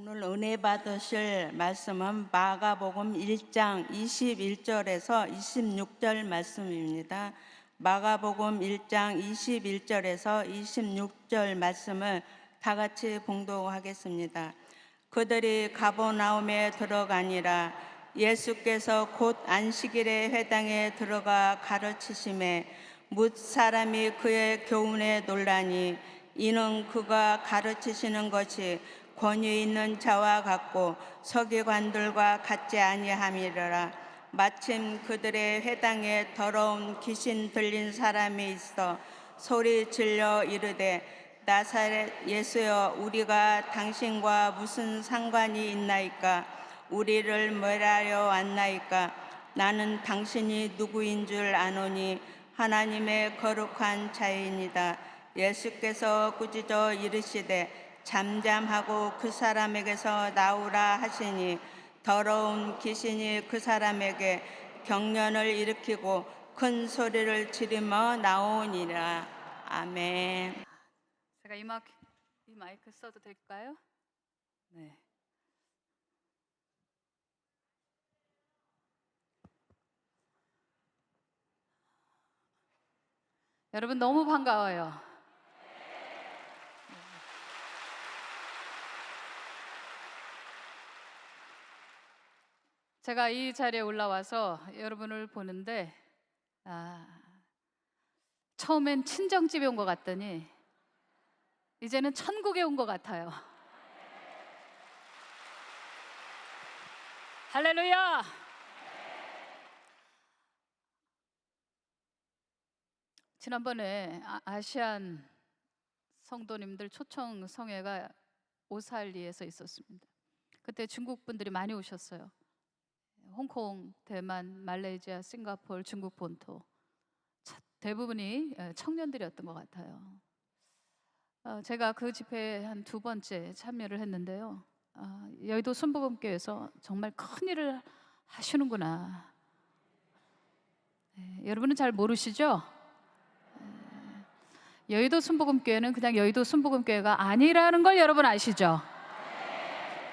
오늘 은혜 받으실 말씀은 마가복음 1장 21절에서 26절 말씀입니다. 마가복음 1장 21절에서 26절 말씀을 다 같이 봉독하겠습니다. 그들이 가버나움에 들어가니라. 예수께서 곧 안식일에 회당에 들어가 가르치심에 뭇 사람이 그의 교훈에 놀라니 이는 그가 가르치시는 것이 권위 있는 자와 같고 서기관들과 같지 아니함이라. 마침 그들의 회당에 더러운 귀신 들린 사람이 있어 소리 질러 이르되 나사렛 예수여, 우리가 당신과 무슨 상관이 있나이까? 우리를 멸하려 왔나이까? 나는 당신이 누구인 줄 아노니 하나님의 거룩한 자이니이다. 예수께서 꾸짖어 이르시되 잠잠하고 그 사람에게서 나오라 하시니 더러운 귀신이 그 사람에게 경련을 일으키고 큰 소리를 지르며 나오니라. 아멘. 제가 이 마이크 써도 될까요? 네. 여러분 너무 반가워요. 제가 이 자리에 올라와서 여러분을 보는데 처음엔 친정집에 온 것 같더니 이제는 천국에 온 것 같아요. 할렐루야! 지난번에 아시안 성도님들 초청 성회가 오살리에서 있었습니다. 그때 중국 분들이 많이 오셨어요. 홍콩, 대만, 말레이시아, 싱가포르, 중국 본토 대부분이 청년들이었던 것 같아요. 제가 그 집회에 한 2번째 참여를 했는데요. 여의도 순복음교회에서 정말 큰 일을 하시는구나. 여러분은 잘 모르시죠? 여의도 순복음교회는 그냥 여의도 순복음교회가 아니라는 걸 여러분 아시죠?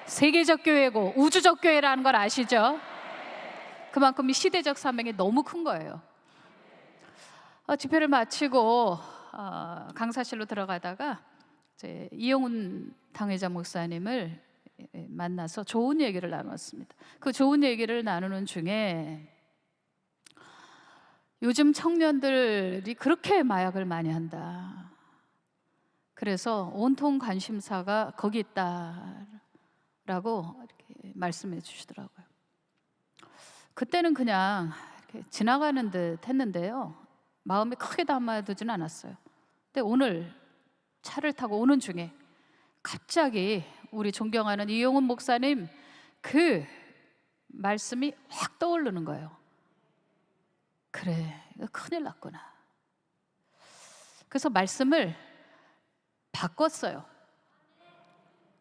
세계적 교회고 우주적 교회라는 걸 아시죠? 그만큼 이 시대적 사명이 너무 큰 거예요. 집회를 마치고 강사실로 들어가다가 이제 이영훈 당회장 목사님을 만나서 좋은 얘기를 나눴습니다. 그 좋은 얘기를 나누는 중에 요즘 청년들이 그렇게 마약을 많이 한다. 그래서 온통 관심사가 거기 있다라고 이렇게 말씀해 주시더라고요. 그때는 그냥 이렇게 지나가는 듯 했는데요. 마음에 크게 담아두지는 않았어요. 근데 오늘 차를 타고 오는 중에 갑자기 우리 존경하는 이용훈 목사님 그 말씀이 확 떠오르는 거예요. 그래, 이거 큰일 났구나. 그래서 말씀을 바꿨어요.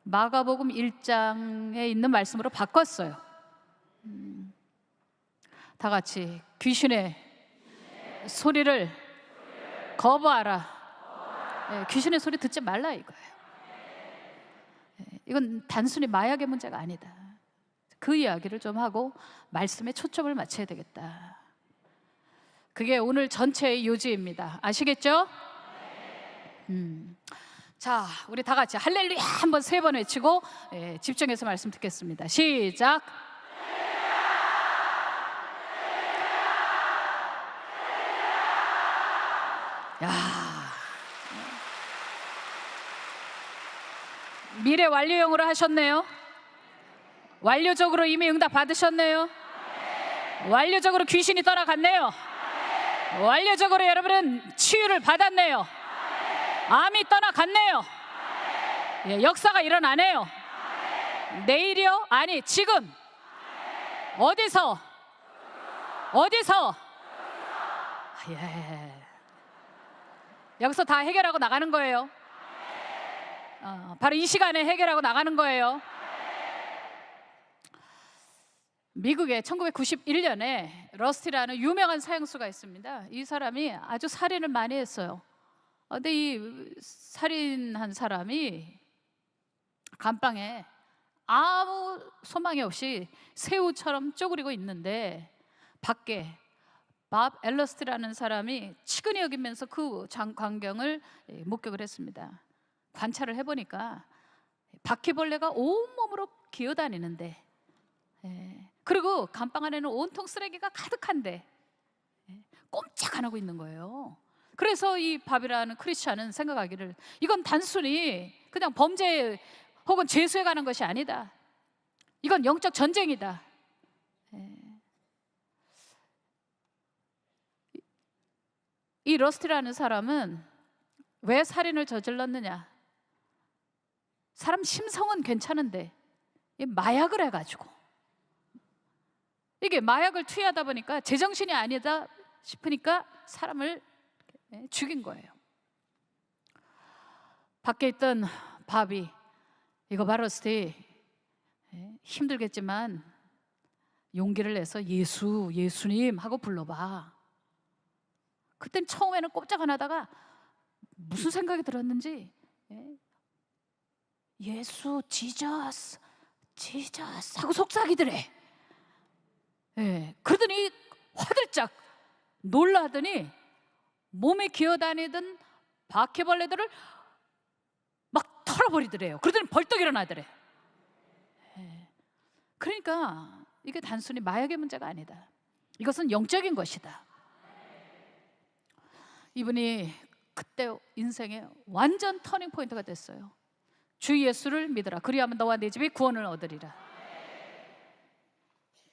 마가복음 1장에 있는 말씀으로 바꿨어요. 다 같이 귀신의 소리를 거부하라. 귀신의 소리 듣지 말라 이거예요. 이건 단순히 마약의 문제가 아니다. 그 이야기를 좀 하고 말씀에 초점을 맞춰야 되겠다. 그게 오늘 전체의 요지입니다. 아시겠죠? 자, 우리 다 같이 할렐루야 한번 3번 외치고 집중해서 말씀 듣겠습니다. 시작. 야, 미래 완료형으로 하셨네요. 완료적으로 이미 응답 받으셨네요. 완료적으로 귀신이 떠나갔네요. 완료적으로 여러분은 치유를 받았네요. 암이 떠나갔네요. 역사가 일어나네요. 내일이요? 아니, 지금. 어디서? 여기서 다 해결하고 나가는 거예요. 바로 이 시간에 해결하고 나가는 거예요. 미국에 1991년에 러스티라는 유명한 사형수가 있습니다. 이 사람이 아주 살인을 많이 했어요. 근데 이 살인한 사람이 감방에 아무 소망이 없이 새우처럼 쪼그리고 있는데 밖에 밥 엘러스트라는 사람이 치근히 여기면서 그 광경을 목격을 했습니다. 관찰을 해보니까 바퀴벌레가 온몸으로 기어다니는데, 그리고 감방 안에는 온통 쓰레기가 가득한데 꼼짝 안 하고 있는 거예요. 그래서 이 밥이라는 크리스찬은 생각하기를 이건 단순히 그냥 범죄 혹은 죄수에 관한 것이 아니다. 이건 영적 전쟁이다. 이 러스티라는 사람은 왜 살인을 저질렀느냐? 사람 심성은 괜찮은데 마약을 해가지고, 이게 마약을 투여하다 보니까 제정신이 아니다 싶으니까 사람을 죽인 거예요. 밖에 있던 밥이 이거 봐 러스티, 힘들겠지만 용기를 내서 예수님 하고 불러봐. 그땐 처음에는 꼼짝 안 하다가 무슨 생각이 들었는지 예수 지저스 하고 속삭이더래. 그러더니 화들짝 놀라더니 몸에 기어다니던 바퀴벌레들을 막 털어버리더래요. 그러더니 벌떡 일어나더래. 그러니까 이게 단순히 마약의 문제가 아니다. 이것은 영적인 것이다. 이분이 그때 인생의 완전 터닝 포인트가 됐어요. 주 예수를 믿으라. 그리하면 너와 네 집이 구원을 얻으리라.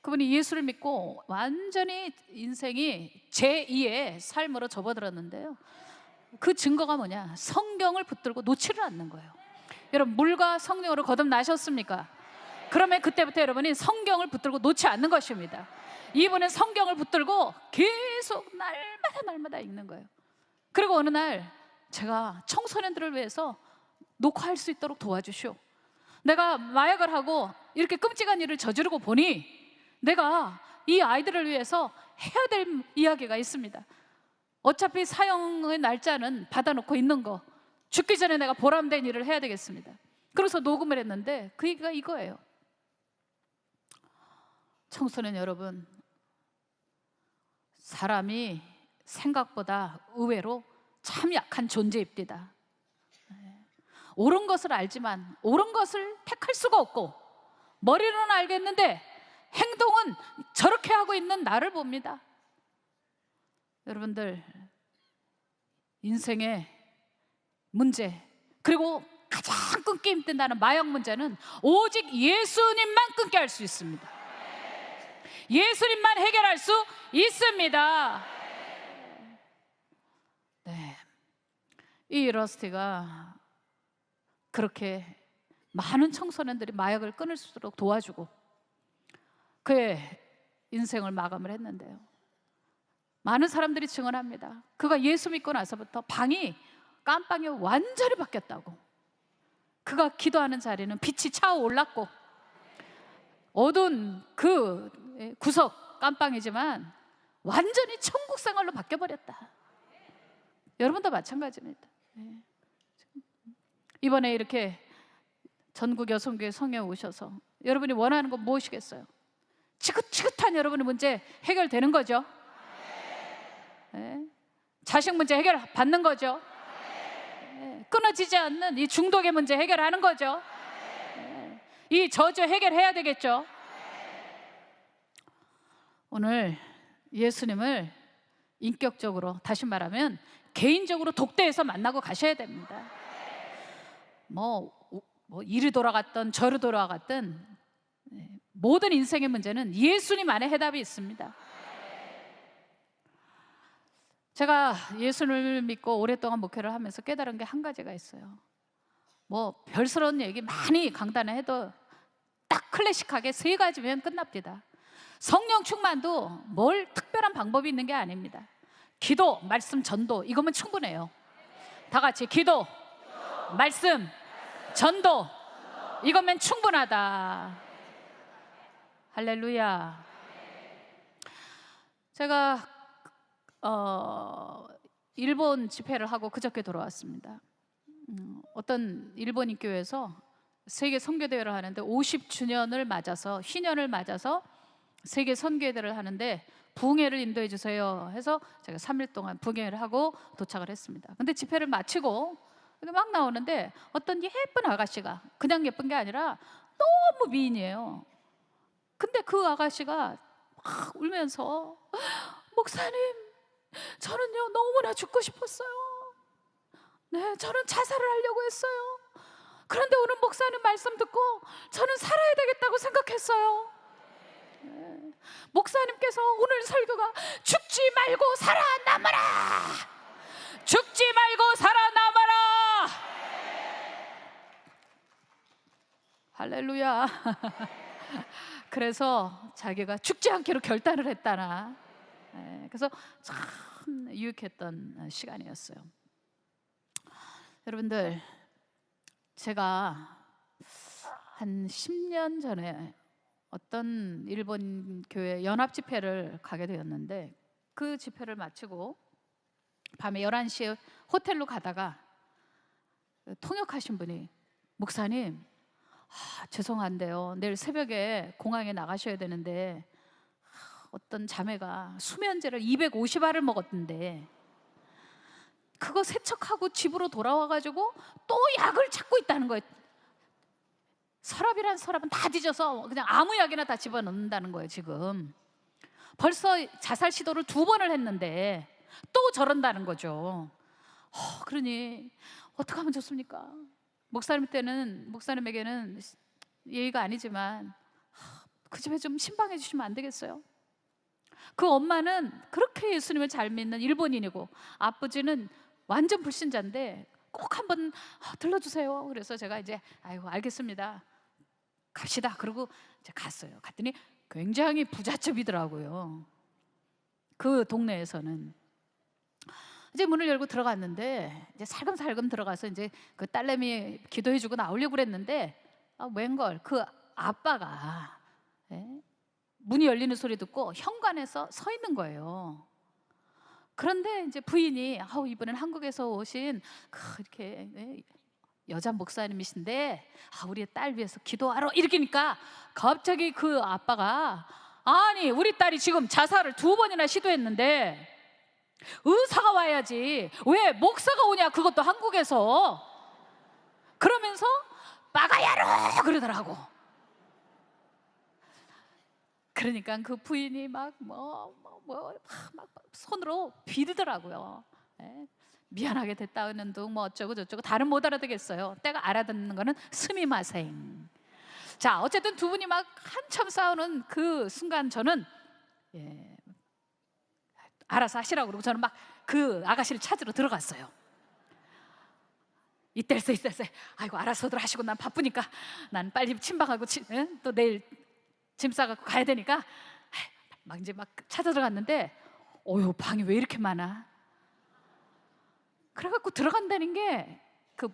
그분이 예수를 믿고 완전히 인생이 제2의 삶으로 접어들었는데요. 그 증거가 뭐냐? 성경을 붙들고 놓지를 않는 거예요. 여러분, 물과 성령으로 거듭나셨습니까? 그러면 그때부터 여러분이 성경을 붙들고 놓지 않는 것입니다. 이분은 성경을 붙들고 계속 날마다 읽는 거예요. 그리고 어느 날 제가 청소년들을 위해서 녹화할 수 있도록 도와주시오. 내가 마약을 하고 이렇게 끔찍한 일을 저지르고 보니 내가 이 아이들을 위해서 해야 될 이야기가 있습니다. 어차피 사형의 날짜는 받아놓고 있는 거, 죽기 전에 내가 보람된 일을 해야 되겠습니다. 그래서 녹음을 했는데 그 얘기가 이거예요. 청소년 여러분, 사람이 생각보다 의외로 참 약한 존재입니다. 옳은 것을 알지만 옳은 것을 택할 수가 없고, 머리로는 알겠는데 행동은 저렇게 하고 있는 나를 봅니다. 여러분들, 인생의 문제, 그리고 가장 끊기 힘든다는 마약 문제는 오직 예수님만 끊게 할 수 있습니다. 예수님만 해결할 수 있습니다. 네, 이 러스티가 그렇게 많은 청소년들이 마약을 끊을 수 있도록 도와주고 그의 인생을 마감을 했는데요, 많은 사람들이 증언합니다. 그가 예수 믿고 나서부터 깜방이 완전히 바뀌었다고. 그가 기도하는 자리는 빛이 차오올랐고, 어두운 그 구석 깜방이지만 완전히 천국 생활로 바뀌어버렸다. 여러분도 마찬가지입니다. 이번에 이렇게 전국 여성교회 성회에 오셔서 여러분이 원하는 건 무엇이겠어요? 지긋지긋한 여러분의 문제 해결되는 거죠? 자식 문제 해결받는 거죠? 끊어지지 않는 이 중독의 문제 해결하는 거죠? 이 저주 해결해야 되겠죠? 오늘 예수님을 인격적으로, 다시 말하면 개인적으로 독대해서 만나고 가셔야 됩니다. 뭐 이리 돌아갔든 저리 돌아갔든 모든 인생의 문제는 예수님 안에 해답이 있습니다. 제가 예수를 믿고 오랫동안 목회를 하면서 깨달은 게 한 가지가 있어요. 뭐 별스러운 얘기 많이 강단에 해도 딱 클래식하게 3가지면 끝납니다. 성령 충만도 뭘 특별한 방법이 있는 게 아닙니다. 기도, 말씀, 전도, 이거면 충분해요. 다 같이 기도, 말씀, 전도, 이거면 충분하다. 할렐루야. 제가 일본 집회를 하고 그저께 돌아왔습니다. 어떤 일본인 교회에서 세계 선교대회를 하는데 50주년을 맞아서 희년을 맞아서 세계 선교대회를 하는데 부흥회를 인도해 주세요 해서 제가 3일 동안 부흥회를 하고 도착을 했습니다. 근데 집회를 마치고 막 나오는데 어떤 예쁜 아가씨가, 그냥 예쁜 게 아니라 너무 미인이에요. 근데 그 아가씨가 막 울면서 목사님, 저는요 너무나 죽고 싶었어요. 네, 저는 자살을 하려고 했어요. 그런데 오늘 목사님 말씀 듣고 저는 살아야 되겠다고 생각했어요. 네. 목사님께서 오늘 설교가 죽지 말고 살아남아라, 죽지 말고 살아남아라. 할렐루야. 그래서 자기가 죽지 않기로 결단을 했다나. 네, 그래서 참 유익했던 시간이었어요. 여러분들, 제가 한 10년 전에 어떤 일본 교회 연합 집회를 가게 되었는데, 그 집회를 마치고 밤에 11시에 호텔로 가다가 통역하신 분이 목사님, 죄송한데요, 내일 새벽에 공항에 나가셔야 되는데 어떤 자매가 수면제를 250알을 먹었던데 그거 세척하고 집으로 돌아와가지고 또 약을 찾고 있다는 거예요. 서랍이란 서랍은 다 뒤져서 그냥 아무 약이나 다 집어넣는다는 거예요. 지금 벌써 자살 시도를 2번을 했는데 또 저런다는 거죠. 그러니 어떻게 하면 좋습니까? 목사님에게는 예의가 아니지만 그 집에 좀 신방해 주시면 안 되겠어요? 그 엄마는 그렇게 예수님을 잘 믿는 일본인이고 아버지는 완전 불신자인데 꼭 한번 들러주세요. 그래서 제가 이제 아이고 알겠습니다, 갑시다. 그러고 이제 갔어요. 갔더니 굉장히 부잣집이더라고요. 그 동네에서는. 이제 문을 열고 들어갔는데 이제 살금살금 들어가서 이제 그 딸내미 기도해주고 나오려고 그랬는데 웬걸 그 아빠가 문이 열리는 소리 듣고 현관에서 서 있는 거예요. 그런데 이제 부인이 이번엔 한국에서 오신 이렇게 여자 목사님이신데 우리 딸 위해서 기도하러 이러니까 갑자기 그 아빠가 아니 우리 딸이 지금 자살을 2번이나 시도했는데 의사가 와야지 왜 목사가 오냐, 그것도 한국에서. 그러면서 빠가야로 그러더라고. 그러니까 그 부인이 막 손으로 비르더라고요. 미안하게 됐다는 둥 뭐 어쩌고 저쩌고 다른 못 알아듣겠어요. 때가 알아듣는 거는 스미마생. 자, 어쨌든 두 분이 막 한참 싸우는 그 순간 저는 알아서 하시라고 그러고 저는 막 그 아가씨를 찾으러 들어갔어요. 이때서 아이고 알아서들 하시고 난 바쁘니까 난 빨리 침방하고 또 내일 짐 싸갖고 가야 되니까 막 이제 막 찾아 들어갔는데 방이 왜 이렇게 많아? 그래갖고 들어간다는 게 그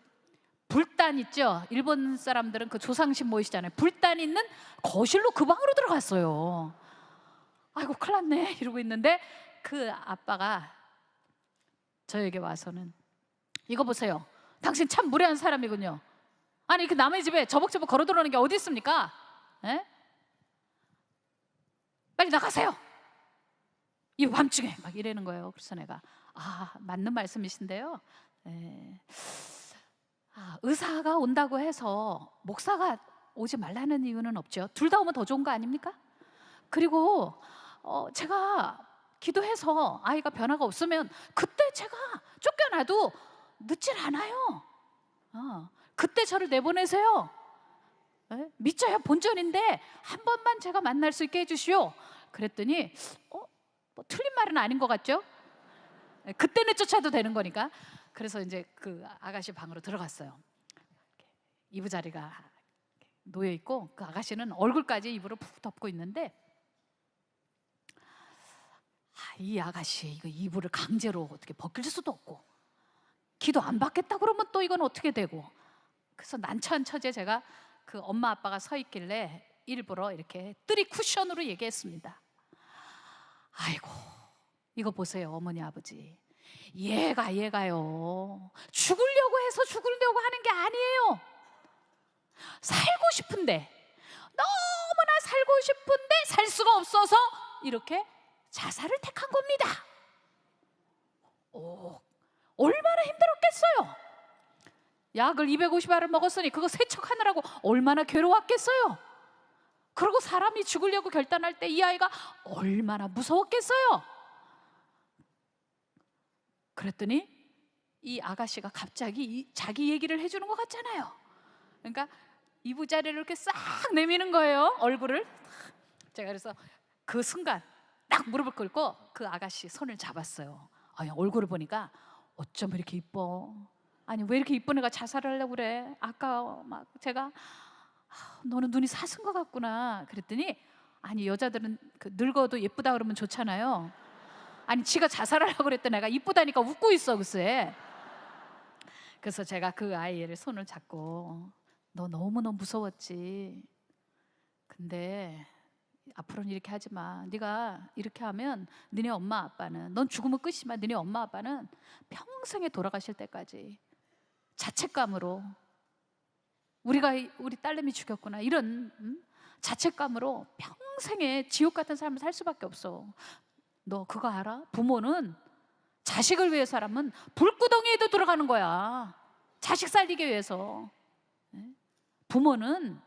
불단 있죠. 일본 사람들은 그 조상신 모이시잖아요. 불단 있는 거실로 그 방으로 들어갔어요. 아이고 큰일 났네 이러고 있는데 그 아빠가 저에게 와서는 이거 보세요, 당신 참 무례한 사람이군요. 아니 그 남의 집에 저벅저벅 걸어 들어오는 게 어디 있습니까? 빨리 나가세요 이 밤중에 막 이러는 거예요. 그래서 내가 맞는 말씀이신데요, 의사가 온다고 해서 목사가 오지 말라는 이유는 없죠. 둘 다 오면 더 좋은 거 아닙니까? 그리고 제가 기도해서 아이가 변화가 없으면 그때 제가 쫓겨나도 늦질 않아요. 그때 저를 내보내세요. 믿져야 본전인데 한 번만 제가 만날 수 있게 해주시오. 그랬더니 뭐 틀린 말은 아닌 것 같죠? 그때는 쫓아도 되는 거니까. 그래서 이제 그 아가씨 방으로 들어갔어요. 이부자리가 놓여 있고 그 아가씨는 얼굴까지 이불을 푹 덮고 있는데 이 아가씨 이거 이불을 강제로 어떻게 벗길 수도 없고 기도 안 받겠다 그러면 또 이건 어떻게 되고. 그래서 난처한 처지에 제가 그 엄마 아빠가 서 있길래 일부러 이렇게 뜨리 쿠션으로 얘기했습니다. 아이고 이거 보세요 어머니 아버지, 얘가요 죽으려고 해서 죽으려고 하는 게 아니에요. 살고 싶은데, 너무나 살고 싶은데 살 수가 없어서 이렇게 자살을 택한 겁니다. 얼마나 힘들었겠어요. 약을 250알을 먹었으니 그거 세척하느라고 얼마나 괴로웠겠어요. 그리고 사람이 죽으려고 결단할 때 이 아이가 얼마나 무서웠겠어요. 그랬더니 이 아가씨가 갑자기 자기 얘기를 해주는 것 같잖아요. 그러니까 이부자리를 이렇게 싹 내미는 거예요, 얼굴을. 제가 그래서 그 순간 딱 무릎을 꿇고 그 아가씨 손을 잡았어요. 얼굴을 보니까 어쩜 이렇게 이뻐. 아니 왜 이렇게 이쁜 애가 자살을 하려고 그래. 아까 막 제가 너는 눈이 사슴 것 같구나 그랬더니, 아니 여자들은 늙어도 예쁘다 그러면 좋잖아요. 아니 지가 자살하려고 그랬던 애가 이쁘다니까 웃고 있어 글쎄. 그래서 제가 그 아이를 손을 잡고, 너 너무너무 무서웠지. 근데 앞으로는 이렇게 하지 마. 네가 이렇게 하면 너네 엄마 아빠는, 넌 죽으면 끝이지만 너네 엄마 아빠는 평생에 돌아가실 때까지 자책감으로 우리 딸내미 죽였구나 이런 자책감으로 평생에 지옥 같은 삶을 살 수밖에 없어. 너 그거 알아? 부모는 자식을 위해 사람은 불구덩이에도 들어가는 거야. 자식 살리기 위해서. 부모는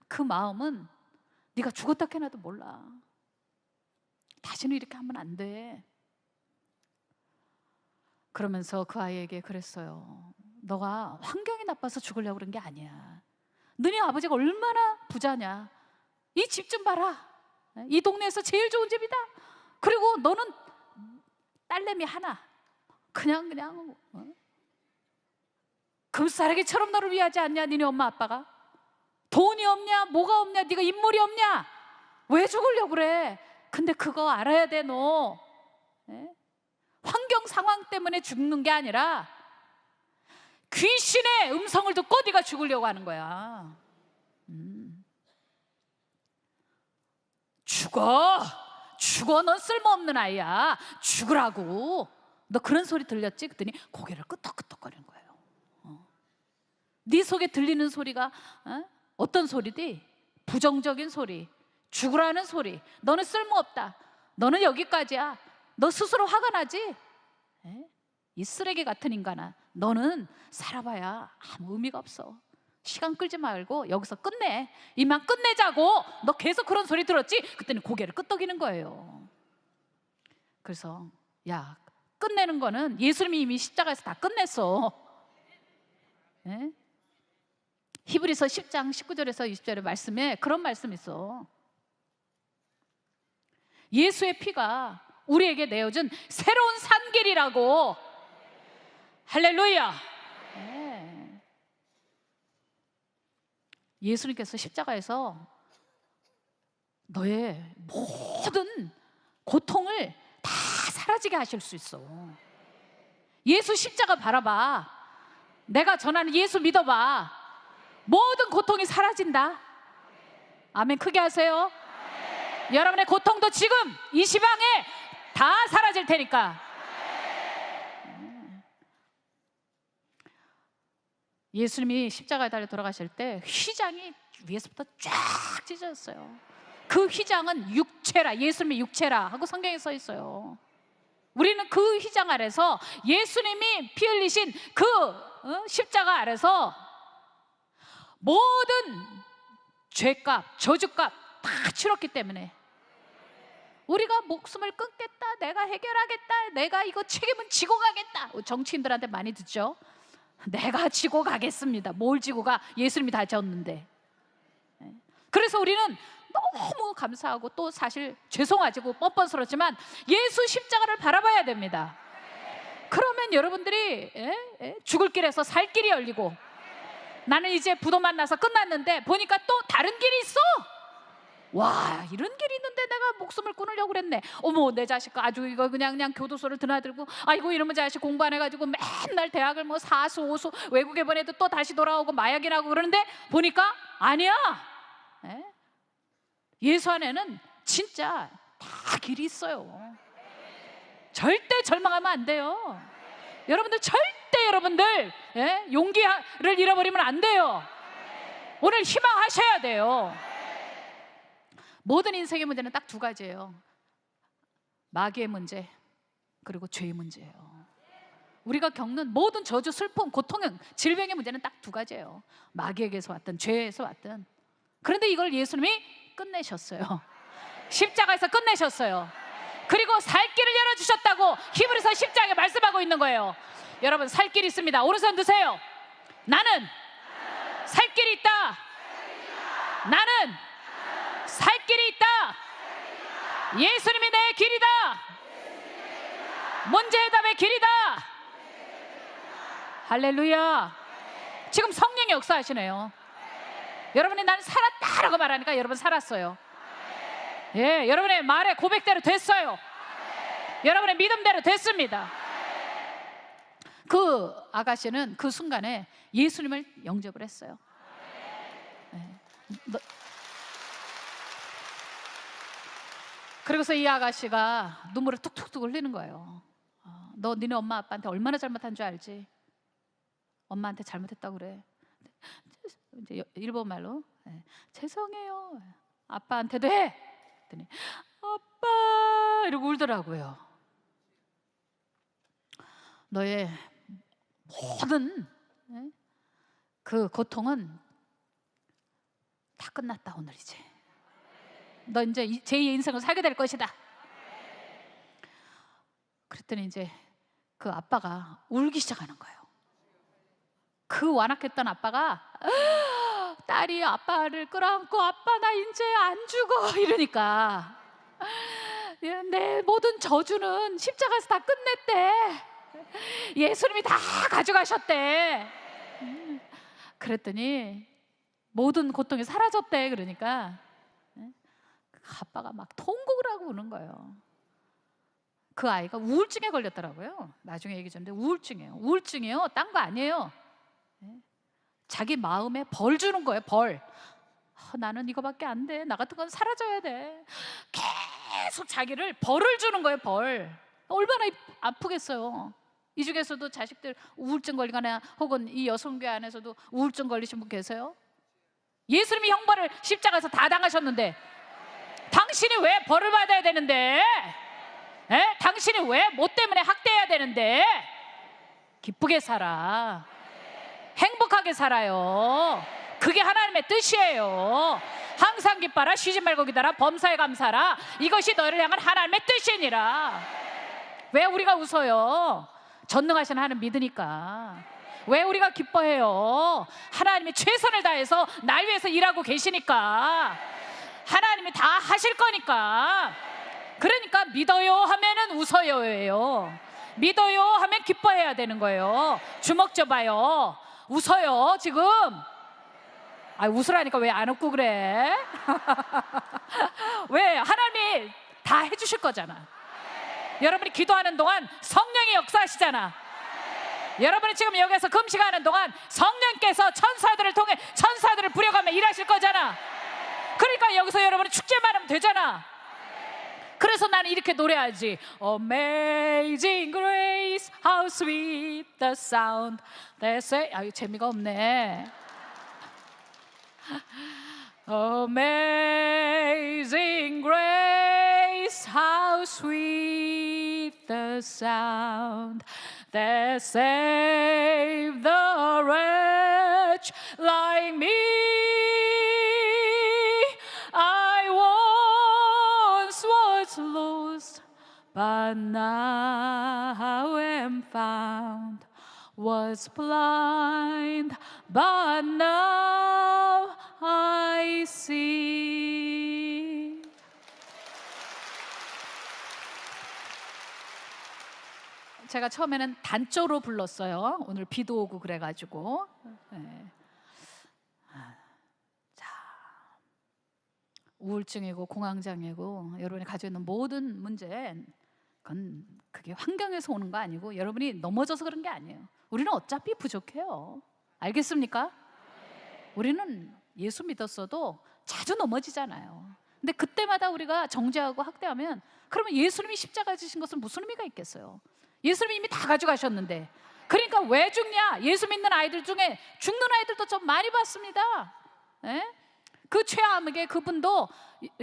그 마음은 네가 죽었다 해놔도 몰라. 다시는 이렇게 하면 안 돼. 그러면서 그 아이에게 그랬어요. 너가 환경이 나빠서 죽으려고 그런 게 아니야. 너네 아버지가 얼마나 부자냐. 이 집 좀 봐라. 이 동네에서 제일 좋은 집이다. 그리고 너는 딸내미 하나. 그냥 금싸라기처럼 너를 위하지 않냐, 니네 엄마 아빠가? 돈이 없냐, 뭐가 없냐, 네가 인물이 없냐, 왜 죽으려고 그래? 근데 그거 알아야 돼. 너 환경 상황 때문에 죽는 게 아니라 귀신의 음성을 듣고 네가 죽으려고 하는 거야. 죽어, 넌 쓸모없는 아이야. 죽으라고. 너 그런 소리 들렸지? 그랬더니 고개를 끄덕끄덕거리는 거예요. 네 속에 들리는 소리가 어떤 소리지? 부정적인 소리, 죽으라는 소리, 너는 쓸모없다, 너는 여기까지야, 너 스스로 화가 나지? 이 쓰레기 같은 인간아, 너는 살아봐야 아무 의미가 없어. 시간 끌지 말고 여기서 끝내. 이만 끝내자고. 너 계속 그런 소리 들었지? 그때는 고개를 끄덕이는 거예요. 그래서 야, 끝내는 거는 예수님이 이미 십자가에서 다 끝냈어. 히브리서 10장 19절에서 20절의 말씀에 그런 말씀이 있어. 예수의 피가 우리에게 내어준 새로운 산길이라고. 할렐루야. 예수님께서 십자가에서 너의 모든 고통을 다 사라지게 하실 수 있어. 예수 십자가 바라봐. 내가 전하는 예수 믿어봐. 모든 고통이 사라진다. 아멘. 크게 하세요. 여러분의 고통도 지금 이 시방에 다 사라질 테니까. 예수님이 십자가에 달려 돌아가실 때 휘장이 위에서부터 쫙 찢어졌어요. 그 휘장은 육체라, 예수님의 육체라 하고 성경에 써 있어요. 우리는 그 휘장 아래서, 예수님이 피 흘리신 그 십자가 아래서 모든 죄값, 저주값 다 치렀기 때문에 우리가 목숨을 끊겠다, 내가 해결하겠다, 내가 이거 책임은 지고 가겠다, 정치인들한테 많이 듣죠. 내가 지고 가겠습니다. 뭘 지고 가? 예수님이 다 졌는데. 그래서 우리는 너무 감사하고 또 사실 죄송하고 뻔뻔스럽지만 예수 십자가를 바라봐야 됩니다. 그러면 여러분들이 죽을 길에서 살 길이 열리고, 나는 이제 부도 만나서 끝났는데 보니까 또 다른 길이 있어. 와, 이런 길이 있는데 내가 목숨을 끊으려고 그랬네. 어머, 내 자식 아주 이거 그냥 교도소를 드나들고, 아이고 이러면 자식 공부 안 해가지고 맨날 대학을 뭐 사수 오수 외국에 보내도 또 다시 돌아오고 마약이라고 그러는데 보니까 아니야. 예수 안에는 진짜 다 길이 있어요. 절대 절망하면 안 돼요. 여러분들 절대 절대 여러분들 용기를 잃어버리면 안 돼요. 오늘 희망하셔야 돼요. 모든 인생의 문제는 딱 두 가지예요. 마귀의 문제, 그리고 죄의 문제예요. 우리가 겪는 모든 저주, 슬픔, 고통, 질병의 문제는 딱 두 가지예요. 마귀에게서 왔든 죄에서 왔든. 그런데 이걸 예수님이 끝내셨어요. 십자가에서 끝내셨어요. 그리고 살 길을 열어주셨다고 히브리서 10장에 말씀하고 있는 거예요. 여러분, 살 길이 있습니다. 오른손 드세요. 나는 살 길이 있다. 나는 살 길이 있다. 예수님이 내 길이다. 문제 해답의 길이다. 할렐루야. 지금 성령이 역사하시네요. 여러분이 나는 살았다라고 말하니까 여러분 살았어요. 예, 여러분의 말의 고백대로 됐어요. 여러분의 믿음대로 됐습니다. 그 아가씨는 그 순간에 예수님을 영접을 했어요. 그리고서 이 아가씨가 눈물을 뚝뚝뚝 흘리는 거예요. 너 니네 엄마 아빠한테 얼마나 잘못한 줄 알지? 엄마한테 잘못했다고 그래. 이제 일본 말로 죄송해요. 아빠한테도 해. 그랬더니 아빠 이러고 울더라고요. 너의 모든 그 고통은 다 끝났다. 오늘 이제 너 이제 제2의 인생을 살게 될 것이다. 그랬더니 이제 그 아빠가 울기 시작하는 거예요. 그 완악했던 아빠가 딸이 아빠를 끌어안고 아빠 나 이제 안 죽어 이러니까 내 모든 저주는 십자가에서 다 끝냈대. 예수님이 다 가져가셨대. 그랬더니 모든 고통이 사라졌대. 그러니까 아빠가 막 통곡을 하고 우는 거예요. 그 아이가 우울증에 걸렸더라고요. 나중에 얘기 줬는데 우울증이에요. 우울증이요? 딴 거 아니에요. 자기 마음에 벌 주는 거예요. 벌. 나는 이거밖에 안 돼. 나 같은 건 사라져야 돼. 계속 자기를 벌을 주는 거예요. 벌. 얼마나 아프겠어요. 이 중에서도 자식들 우울증 걸리거나 혹은 이 여성교회 안에서도 우울증 걸리신 분 계세요? 예수님이 형벌을 십자가에서 다 당하셨는데 당신이 왜 벌을 받아야 되는데? 당신이 왜 뭐 때문에 학대해야 되는데? 기쁘게 살아. 행복하게 살아요. 그게 하나님의 뜻이에요. 항상 기뻐라, 쉬지 말고 기다라, 범사에 감사라. 이것이 너를 향한 하나님의 뜻이니라. 왜 우리가 웃어요? 전능하신 하나님 믿으니까. 왜 우리가 기뻐해요? 하나님이 최선을 다해서 날 위해서 일하고 계시니까. 하나님이 다 하실 거니까. 그러니까 믿어요 하면은 웃어요예요. 믿어요 하면 기뻐해야 되는 거예요. 주먹 줘봐요. 웃어요 지금. 웃으라니까 왜 안 웃고 그래? 왜? 하나님이 다 해주실 거잖아. 여러분이 기도하는 동안 성령이 역사하시잖아. 여러분이 지금 여기서 금식하는 동안 성령께서 천사들을 통해 천사들을 부려가며 일하실 거잖아. 그러니까 여기서 여러분이 축제만 하면 되잖아. 그래서 나는 이렇게 노래하지. Amazing grace, how sweet the sound that say. 재미가 없네. Amazing grace, how sweet the sound that saved the wretch like me. I once was lost, but now am found. Was blind, but now I see. 제가 처음에는 단조로 불렀어요. 오늘 비도 오고 그래가지고. 자, 우울증이고 공황장애고 여러분이 가지고 있는 모든 문제, 그게 환경에서 오는 거 아니고 여러분이 넘어져서 그런 게 아니에요. 우리는 어차피 부족해요. 알겠습니까? 우리는 예수 믿었어도 자주 넘어지잖아요. 근데 그때마다 우리가 정죄하고 학대하면 그러면 예수님이 십자가 지신 것은 무슨 의미가 있겠어요? 예수님이 이미 다 가져가셨는데 그러니까 왜 죽냐? 예수 믿는 아이들 중에 죽는 아이들도 좀 많이 봤습니다. 예? 그 최암흑의 그분도,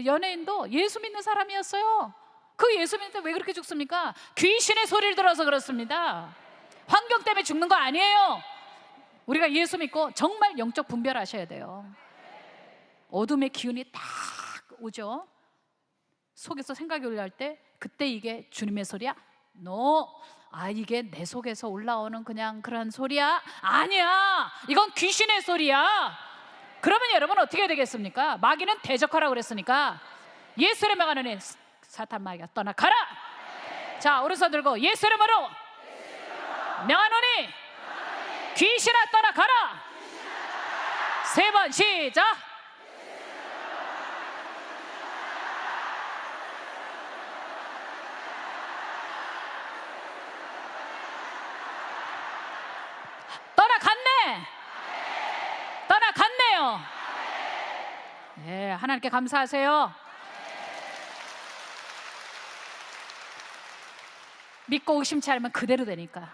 연예인도 예수 믿는 사람이었어요. 그 예수 믿는데 왜 그렇게 죽습니까? 귀신의 소리를 들어서 그렇습니다. 환경 때문에 죽는 거 아니에요. 우리가 예수 믿고 정말 영적 분별하셔야 돼요. 어둠의 기운이 딱 오죠. 속에서 생각이 올라올 때 그때 이게 주님의 소리야? 이게 내 속에서 올라오는 그냥 그런 소리야? 아니야, 이건 귀신의 소리야. 그러면 여러분 어떻게 되겠습니까? 마귀는 대적하라고 그랬으니까 예수의 명하노니 사탄 마귀가 떠나가라. 자, 오른손 들고 예수 이름으로 명하노니 귀신아 떠나가라. 3번 시작. 떠나갔네. 떠나갔네요. 네, 하나님께 감사하세요. 믿고 의심치 않으면 그대로 되니까.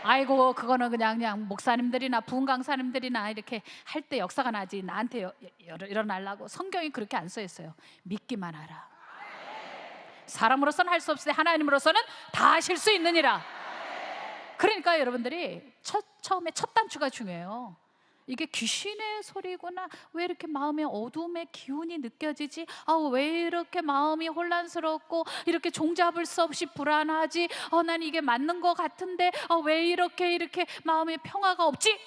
아이고, 그거는 그냥 목사님들이나 부흥 강사님들이나 이렇게 할 때 역사가 나지 나한테 일어나려고. 성경이 그렇게 안 써 있어요. 믿기만 하라. 사람으로서는 할 수 없으되 하나님으로서는 다 하실 수 있느니라. 그러니까 여러분들이 처음에 첫 단추가 중요해요. 이게 귀신의 소리구나. 왜 이렇게 마음에 어둠의 기운이 느껴지지? 왜 이렇게 마음이 혼란스럽고 이렇게 종잡을 수 없이 불안하지? 난 이게 맞는 것 같은데 왜 이렇게 마음에 평화가 없지?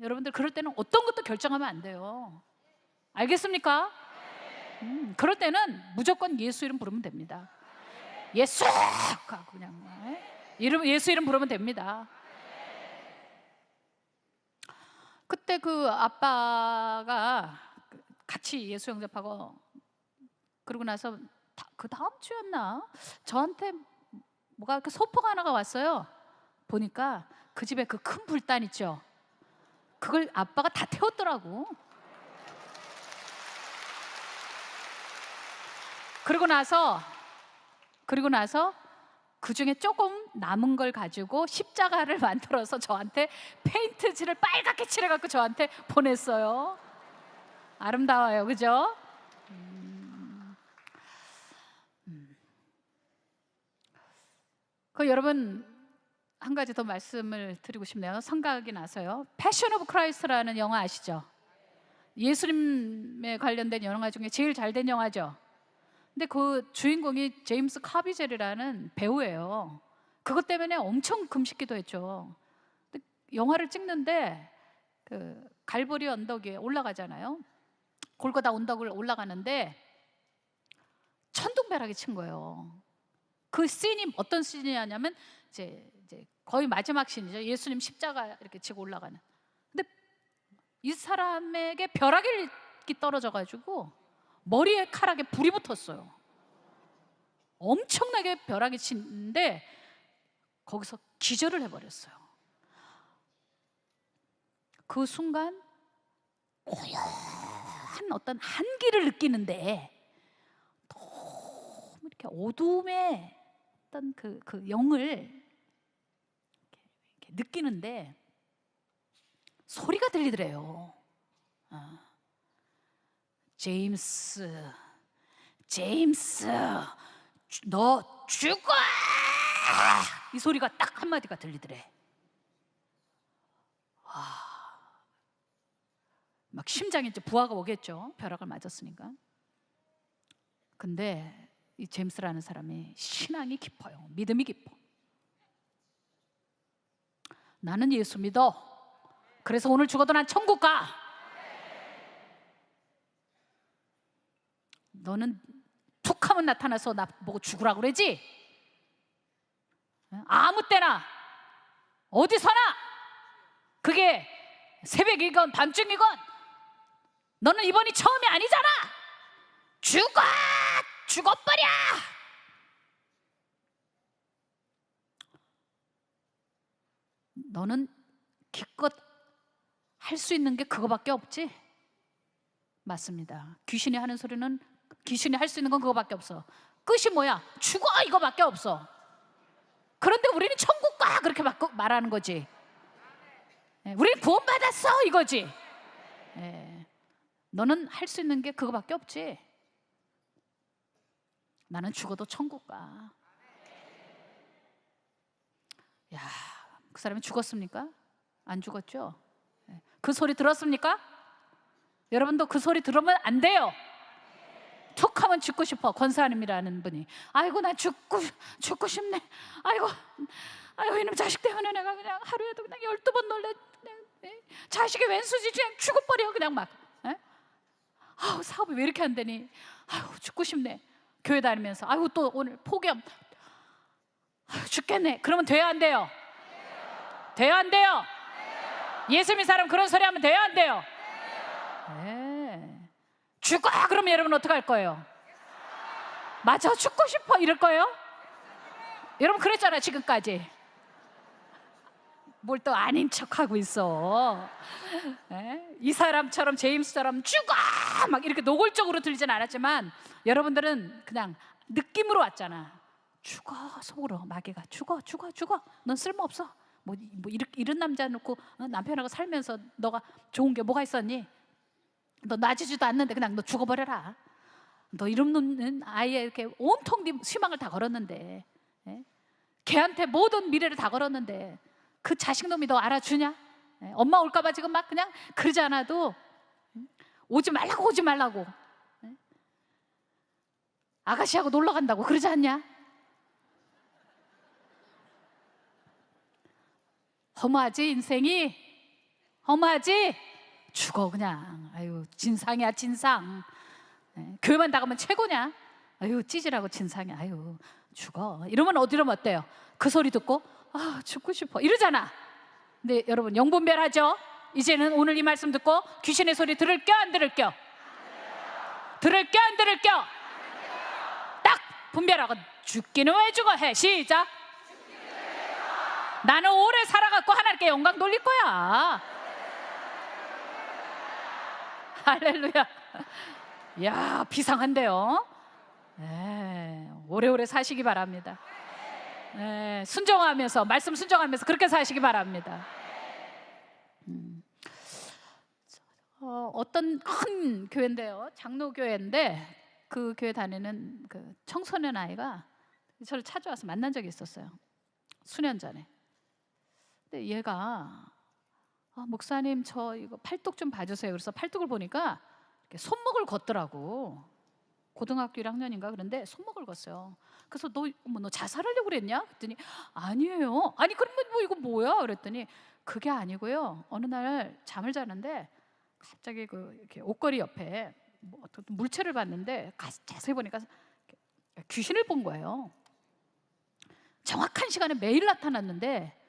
여러분들 그럴 때는 어떤 것도 결정하면 안 돼요. 알겠습니까? 그럴 때는 무조건 예수 이름 부르면 됩니다. 예수! 그냥 예수 이름 부르면 됩니다. 그때 그 아빠가 같이 예수 영접하고 그러고 나서 그 다음 주였나? 저한테 뭐가 이렇게 소포가 하나가 왔어요. 보니까 그 집에 그 큰 불단 있죠. 그걸 아빠가 다 태웠더라고. 그러고 나서 그 중에 조금 남은 걸 가지고 십자가를 만들어서 저한테 페인트칠을 빨갛게 칠해갖고 저한테 보냈어요. 아름다워요, 그죠? 여러분 한 가지 더 말씀을 드리고 싶네요. 생각이 나서요. 패션 오브 크라이스트라는 영화 아시죠? 예수님에 관련된 영화 중에 제일 잘 된 영화죠. 근데 그 주인공이 제임스 카비젤이라는 배우예요. 그것 때문에 엄청 금식기도 했죠. 근데 영화를 찍는데 그 갈보리 언덕에 올라가잖아요. 골고다 언덕을 올라가는데 천둥벼락이 친 거예요. 그 씬이 어떤 씬이냐면 이제 거의 마지막 씬이죠. 예수님 십자가 이렇게 지고 올라가는. 근데 이 사람에게 벼락이 떨어져가지고 머리에 칼락에 불이 붙었어요. 엄청나게 벼락이 치는데 거기서 기절을 해버렸어요. 그 순간 고요한 어떤 한기를 느끼는데 너무 이렇게 어둠의 어떤 그 영을 이렇게 느끼는데 소리가 들리더래요. 제임스, 너 죽어! 이 소리가 딱 한마디가 들리더래. 막 심장에 이제 부하가 오겠죠. 벼락을 맞았으니까. 근데 이 제임스라는 사람이 신앙이 깊어요. 믿음이 깊어. 나는 예수 믿어. 그래서 오늘 죽어도 난 천국 가. 너는 툭 하면 나타나서 나 보고 죽으라고 그러지? 아무 때나 어디서나 그게 새벽이건 밤중이건 너는 이번이 처음이 아니잖아. 죽어버려. 너는 기껏 할 수 있는 게 그거밖에 없지? 맞습니다. 귀신이 하는 소리는, 귀신이 할 수 있는 건 그거밖에 없어. 끝이 뭐야? 죽어, 이거밖에 없어. 그런데 우리는 천국 가 그렇게 말하는 거지. 우리는 구원받았어 이거지. 너는 할 수 있는 게 그거밖에 없지. 나는 죽어도 천국 가. 야, 그 사람이 죽었습니까? 안 죽었죠? 그 소리 들었습니까? 여러분도 그 소리 들으면 안 돼요. 툭 하면 죽고 싶어. 권사님이라는 분이 아이고 나 죽고 싶네. 아이고 이놈 자식 때문에 내가 그냥 하루에도 그냥 12번 놀래. 자식이 왼수지 그냥 죽어버려 그냥 막. 아우 사업이 왜 이렇게 안 되니? 아이고 죽고 싶네. 교회 다니면서 아이고 또 오늘 폭염. 아이고, 죽겠네. 그러면 돼요 안 돼요? 돼요 안 돼요? 예수 믿는 사람 그런 소리 하면 돼요 안 돼요? 네. 죽어 그러면 여러분 어떻게 할 거예요? 맞아 죽고 싶어 이럴 거예요? 여러분 그랬잖아요 지금까지. 뭘 또 아닌 척하고 있어. 이 사람처럼 제임스처럼 죽어 막 이렇게 노골적으로 들리진 않았지만 여러분들은 그냥 느낌으로 왔잖아. 죽어 속으로 마귀가 죽어 넌 쓸모없어. 뭐 이런 남자 놓고 남편하고 살면서 너가 좋은 게 뭐가 있었니? 너 나아지지도 않는데 그냥 너 죽어버려라. 너 이런 놈은 아예 이렇게 온통 네 희망을 다 걸었는데 걔한테 모든 미래를 다 걸었는데 그 자식놈이 너 알아주냐? 엄마 올까봐 지금 막 그냥 그러지 않아도 오지 말라고 아가씨하고 놀러 간다고 그러지 않냐? 허무하지 인생이? 허무하지? 죽어 그냥. 아유 진상이야 진상. 교회만 나가면 최고냐? 아유 찌질하고 진상이야. 아유 죽어. 이러면 어디로 어때요? 그 소리 듣고 아 죽고 싶어 이러잖아. 근데 여러분 영분별하죠? 이제는 오늘 이 말씀 듣고 귀신의 소리 들을겨 안 들을겨? 들을겨 안 들을겨? 딱 분별하고 죽기는 왜 죽어 해. 시작. 나는 오래 살아갖고 하나님께 영광 돌릴 거야. 할렐루야. 야 비상한데요. 오래오래 사시기 바랍니다. 순종하면서 말씀 순종하면서 그렇게 사시기 바랍니다. 어떤 큰 교회인데요, 장로교회인데 그 교회 다니는 그 청소년 아이가 저를 찾아와서 만난 적이 있었어요. 수년 전에. 근데 얘가 목사님 저 이거 팔뚝 좀 봐주세요. 그래서 팔뚝을 보니까 이렇게 손목을 걷더라고. 고등학교 1학년인가 그런데 손목을 걷어요. 그래서 너 자살하려고 그랬냐? 그랬더니 아니에요. 아니 그러면 뭐 이거 뭐야? 그랬더니 그게 아니고요. 어느 날 잠을 자는데 갑자기 이렇게 옷걸이 옆에 뭐 어떤 물체를 봤는데 자세히 보니까 귀신을 본 거예요. 정확한 시간에 매일 나타났는데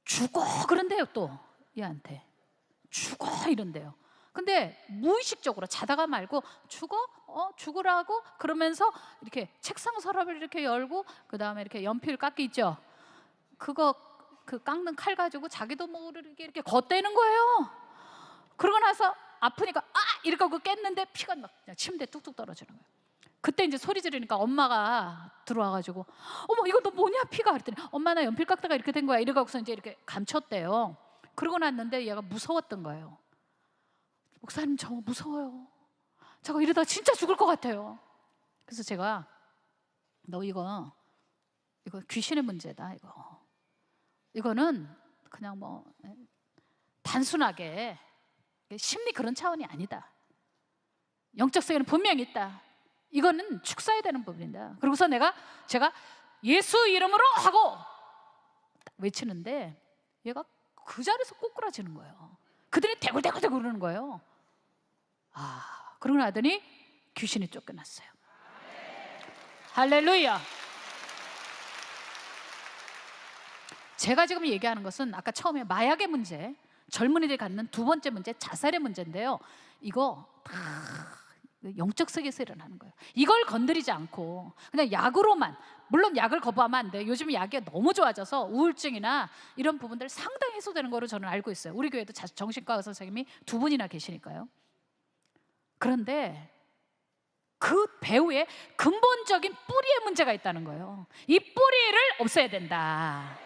죽어 그런데요. 또 얘한테 죽어 이런데요. 근데 무의식적으로 자다가 말고 죽으라고 그러면서 이렇게 책상 서랍을 이렇게 열고 그 다음에 이렇게 연필 깎기 있죠. 그 깎는 칼 가지고 자기도 모르게 이렇게 걷대는 거예요. 그러고 나서 아프니까 이렇게 하고 깼는데 피가 막 그냥 침대에 뚝뚝 떨어지는 거예요. 그때 이제 소리 지르니까 엄마가 들어와가지고 어머 이거 너 뭐냐 피가 그랬더니 엄마 나 연필 깎다가 이렇게 된 거야 이러고서 이제 이렇게 감췄대요. 그러고 났는데 얘가 무서웠던 거예요. 목사님 저 무서워요. 저거 이러다 진짜 죽을 것 같아요. 그래서 제가 너 이거 귀신의 문제다. 이거는 그냥 뭐 단순하게 심리 그런 차원이 아니다. 영적 세계는 분명히 있다. 이거는 축사해야 되는 부분이다. 그러고서 제가 예수 이름으로 하고 외치는데 얘가 그 자리에서 꼬꾸라지는 거예요. 그들이 대굴대굴대굴 그러는 거예요. 그러고 나더니 귀신이 쫓겨났어요. 할렐루야. 제가 지금 얘기하는 것은 아까 처음에 마약의 문제, 젊은이들이 갖는 두 번째 문제, 자살의 문제인데요. 이거 다 영적 세계에서 일어나는 거예요. 이걸 건드리지 않고 그냥 약으로만, 물론 약을 거부하면 안 돼요. 요즘 약이 너무 좋아져서 우울증이나 이런 부분들 상당히 해소되는 거로 저는 알고 있어요. 우리 교회도 정신과 의사 선생님이 2분이나 계시니까요. 그런데 그 배후에 근본적인 뿌리의 문제가 있다는 거예요. 이 뿌리를 없애야 된다.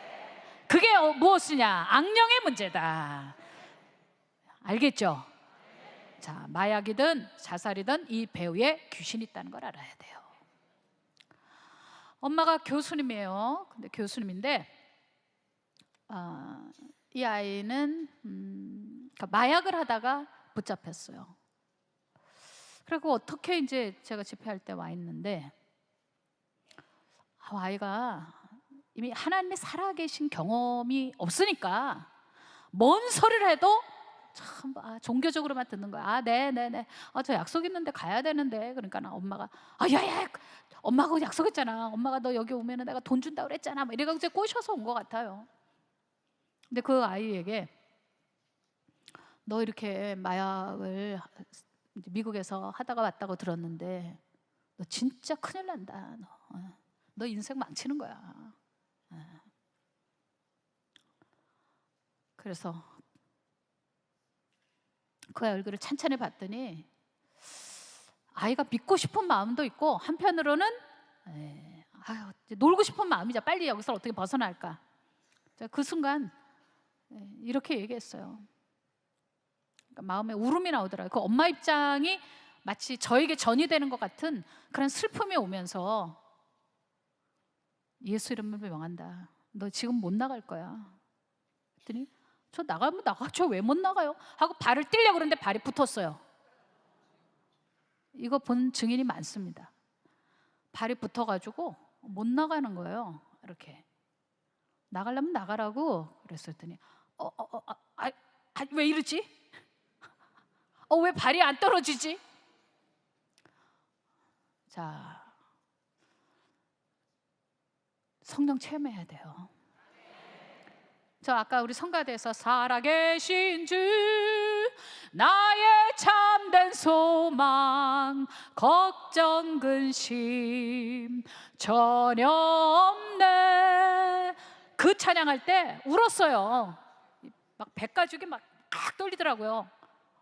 그게 무엇이냐? 악령의 문제다. 알겠죠? 자, 마약이든 자살이든 이 배후에 귀신이 있다는 걸 알아야 돼요. 엄마가 교수님이에요. 근데 교수님인데 이 아이는 그러니까 마약을 하다가 붙잡혔어요. 그리고 어떻게 이제 제가 집회할 때 와 있는데 아이가 이미 하나님이 살아계신 경험이 없으니까 뭔 소리를 해도 참 종교적으로만 듣는 거야. 네네네. 저 약속 있는데 가야 되는데. 그러니까 엄마가 야야, 엄마가 약속했잖아. 엄마가 너 여기 오면은 내가 돈 준다 그랬잖아. 막 이래가지고 꼬셔서 온 것 같아요. 근데 그 아이에게 너 이렇게 마약을 미국에서 하다가 왔다고 들었는데 너 진짜 큰일 난다. 너 인생 망치는 거야. 그래서 그 아이 얼굴을 찬찬히 봤더니 아이가 믿고 싶은 마음도 있고 한편으로는 놀고 싶은 마음이자 빨리 여기서 어떻게 벗어날까. 그 순간 이렇게 얘기했어요. 그러니까 마음에 울음이 나오더라고요. 그 엄마 입장이 마치 저에게 전이 되는 것 같은 그런 슬픔이 오면서 예수 이름을 명한다. 너 지금 못 나갈 거야. 그랬더니 저 나가면 나가죠. 왜 못 나가요? 하고 발을 뛸려고 그러는데 발이 붙었어요. 이거 본 증인이 많습니다. 발이 붙어가지고 못 나가는 거예요. 이렇게 나가려면 나가라고 그랬더니 왜 이러지? 왜 발이 안 떨어지지? 자, 성령 체험해야 돼요. 저 아까 우리 성가대에서 살아계신 주 나의 참된 소망 걱정 근심 전혀 없네. 그 찬양할 때 울었어요. 막 배가죽이 막 떨리더라고요.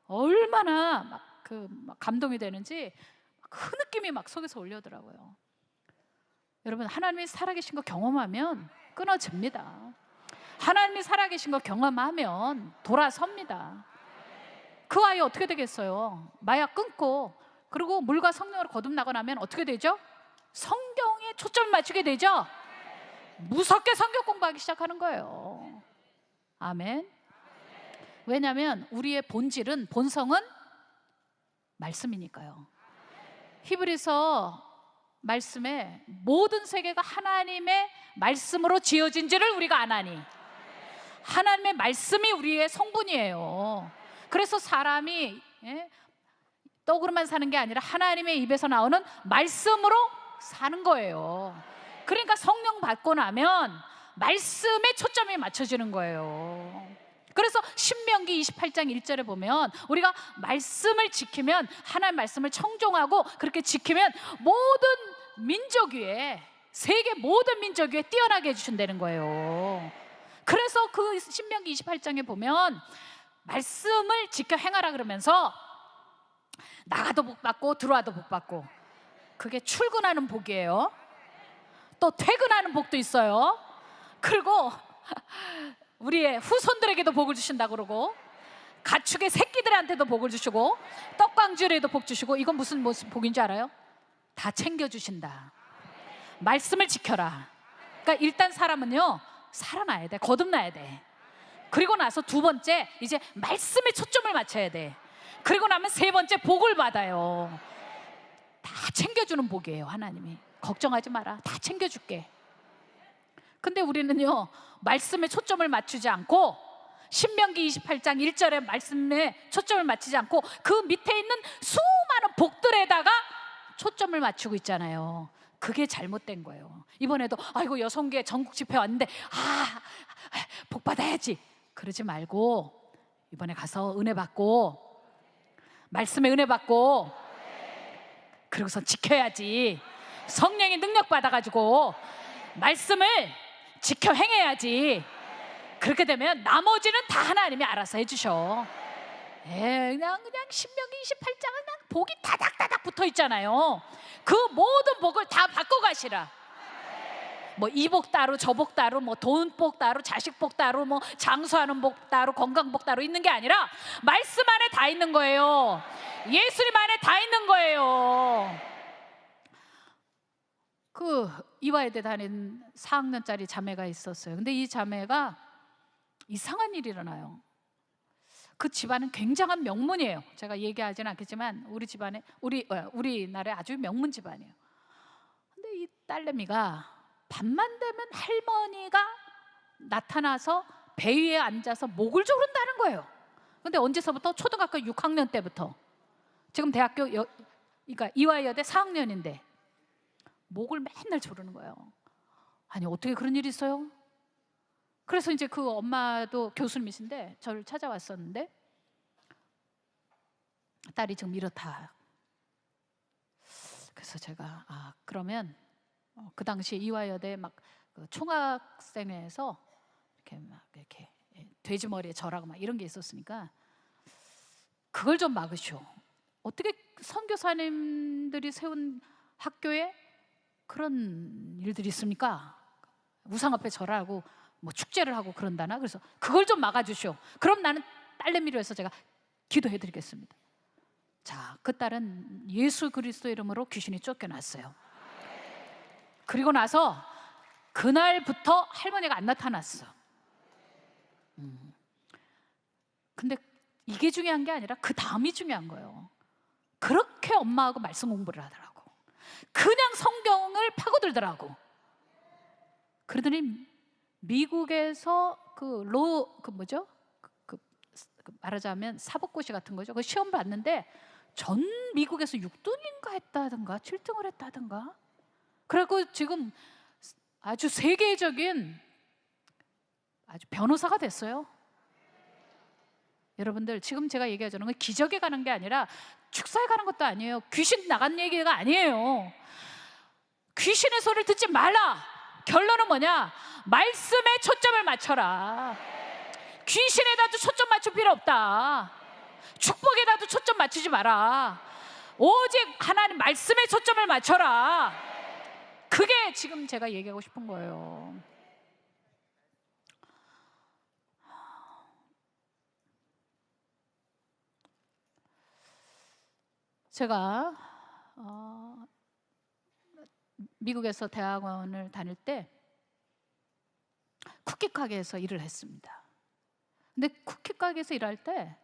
얼마나 막 감동이 되는지 그 느낌이 막 속에서 올려더라고요. 여러분, 하나님이 살아계신 거 경험하면 끊어집니다. 하나님이 살아계신 거 경험하면 돌아섭니다. 그 아이 어떻게 되겠어요? 마약 끊고 그리고 물과 성령으로 거듭나고 나면 어떻게 되죠? 성경에 초점을 맞추게 되죠? 무섭게 성경 공부하기 시작하는 거예요. 아멘. 왜냐하면 우리의 본성은 말씀이니까요. 히브리서 말씀에 모든 세계가 하나님의 말씀으로 지어진지를 우리가 아나니, 하나님의 말씀이 우리의 성분이에요. 그래서 사람이 떡으로만 사는 게 아니라 하나님의 입에서 나오는 말씀으로 사는 거예요. 그러니까 성령 받고 나면 말씀에 초점이 맞춰지는 거예요. 그래서 신명기 28장 1절에 보면 우리가 말씀을 지키면, 하나님 말씀을 청종하고 그렇게 지키면 모든 민족 위에, 세계 모든 민족 위에 뛰어나게 해주신다는 거예요. 그래서 그 신명기 28장에 보면 말씀을 지켜 행하라 그러면서 나가도 복 받고 들어와도 복 받고, 그게 출근하는 복이에요. 또 퇴근하는 복도 있어요. 그리고 우리의 후손들에게도 복을 주신다 그러고, 가축의 새끼들한테도 복을 주시고, 떡광주리에도 복 주시고, 이건 무슨 복인 줄 알아요? 다 챙겨주신다. 말씀을 지켜라. 그러니까 일단 사람은요, 살아나야 돼. 거듭나야 돼. 그리고 나서 두 번째, 이제 말씀에 초점을 맞춰야 돼. 그리고 나면 세 번째, 복을 받아요. 다 챙겨주는 복이에요. 하나님이 걱정하지 마라, 다 챙겨줄게. 근데 우리는요, 말씀에 초점을 맞추지 않고, 신명기 28장 1절의 말씀에 초점을 맞추지 않고 그 밑에 있는 수많은 복들에다가 초점을 맞추고 있잖아요. 그게 잘못된 거예요. 이번에도 아이고 여성계 전국 집회 왔는데 복 받아야지, 그러지 말고 이번에 가서 은혜 받고, 말씀에 은혜 받고, 그리고서 지켜야지. 성령의 능력 받아가지고 말씀을 지켜 행해야지. 그렇게 되면 나머지는 다 하나님이 알아서 해주셔. 그냥 신명기 28장은 그냥 복이 다닥다닥 붙어 있잖아요. 그 모든 복을 다 바꿔 가시라. 뭐 이복 따로 저복 따로 뭐 돈복 따로 자식복 따로 뭐 장수하는 복 따로 건강복 따로 있는 게 아니라 말씀 안에 다 있는 거예요. 예수님 안에 다 있는 거예요. 그 이화여대 다닌 4학년짜리 자매가 있었어요. 근데 이 자매가 이상한 일이 일어나요. 그 집안은 굉장한 명문이에요. 제가 얘기하지는 않겠지만 우리 집안에 우리나라의 아주 명문 집안이에요. 근데 이 딸내미가 밤만 되면 할머니가 나타나서 배 위에 앉아서 목을 조른다는 거예요. 근데 언제서부터? 초등학교 6학년 때부터. 지금 대학교 그러니까 이화여대 4학년인데 목을 맨날 조르는 거예요. 아니 어떻게 그런 일이 있어요? 그래서 이제 그 엄마도 교수님이신데 저를 찾아왔었는데 딸이 지금 이렇다. 그래서 제가 그러면 그 당시 이화여대 그 총학생회에서 이렇게 돼지머리에 절하고 막 이런 게 있었으니까 그걸 좀 막으시오. 어떻게 선교사님들이 세운 학교에 그런 일들이 있습니까? 우상 앞에 절하고 뭐 축제를 하고 그런다나. 그래서 그걸 좀 막아주시오. 그럼 나는 딸내미로 해서 제가 기도해드리겠습니다. 자, 그 딸은 예수 그리스도 이름으로 귀신이 쫓겨났어요. 그리고 나서 그날부터 할머니가 안 나타났어. 근데 이게 중요한 게 아니라 그 다음이 중요한 거예요. 그렇게 엄마하고 말씀 공부를 하더라고. 그냥 성경을 파고들더라고. 그러더니 미국에서 말하자면 사법고시 같은 거죠. 그 시험 봤는데 전 미국에서 6등인가 했다든가 7등을 했다든가. 그리고 지금 아주 세계적인 아주 변호사가 됐어요. 여러분들 지금 제가 얘기하자는 건 기적에 가는 게 아니라 축사에 가는 것도 아니에요. 귀신 나간 얘기가 아니에요. 귀신의 소리를 듣지 말라. 결론은 뭐냐? 말씀에 초점을 맞춰라. 귀신에다도 초점 맞출 필요 없다. 축복에다도 초점 맞추지 마라. 오직 하나님 말씀에 초점을 맞춰라. 그게 지금 제가 얘기하고 싶은 거예요. 제가 미국에서 대학원을 다닐 때 쿠키 가게에서 일을 했습니다. 근데 쿠키 가게에서 일할 때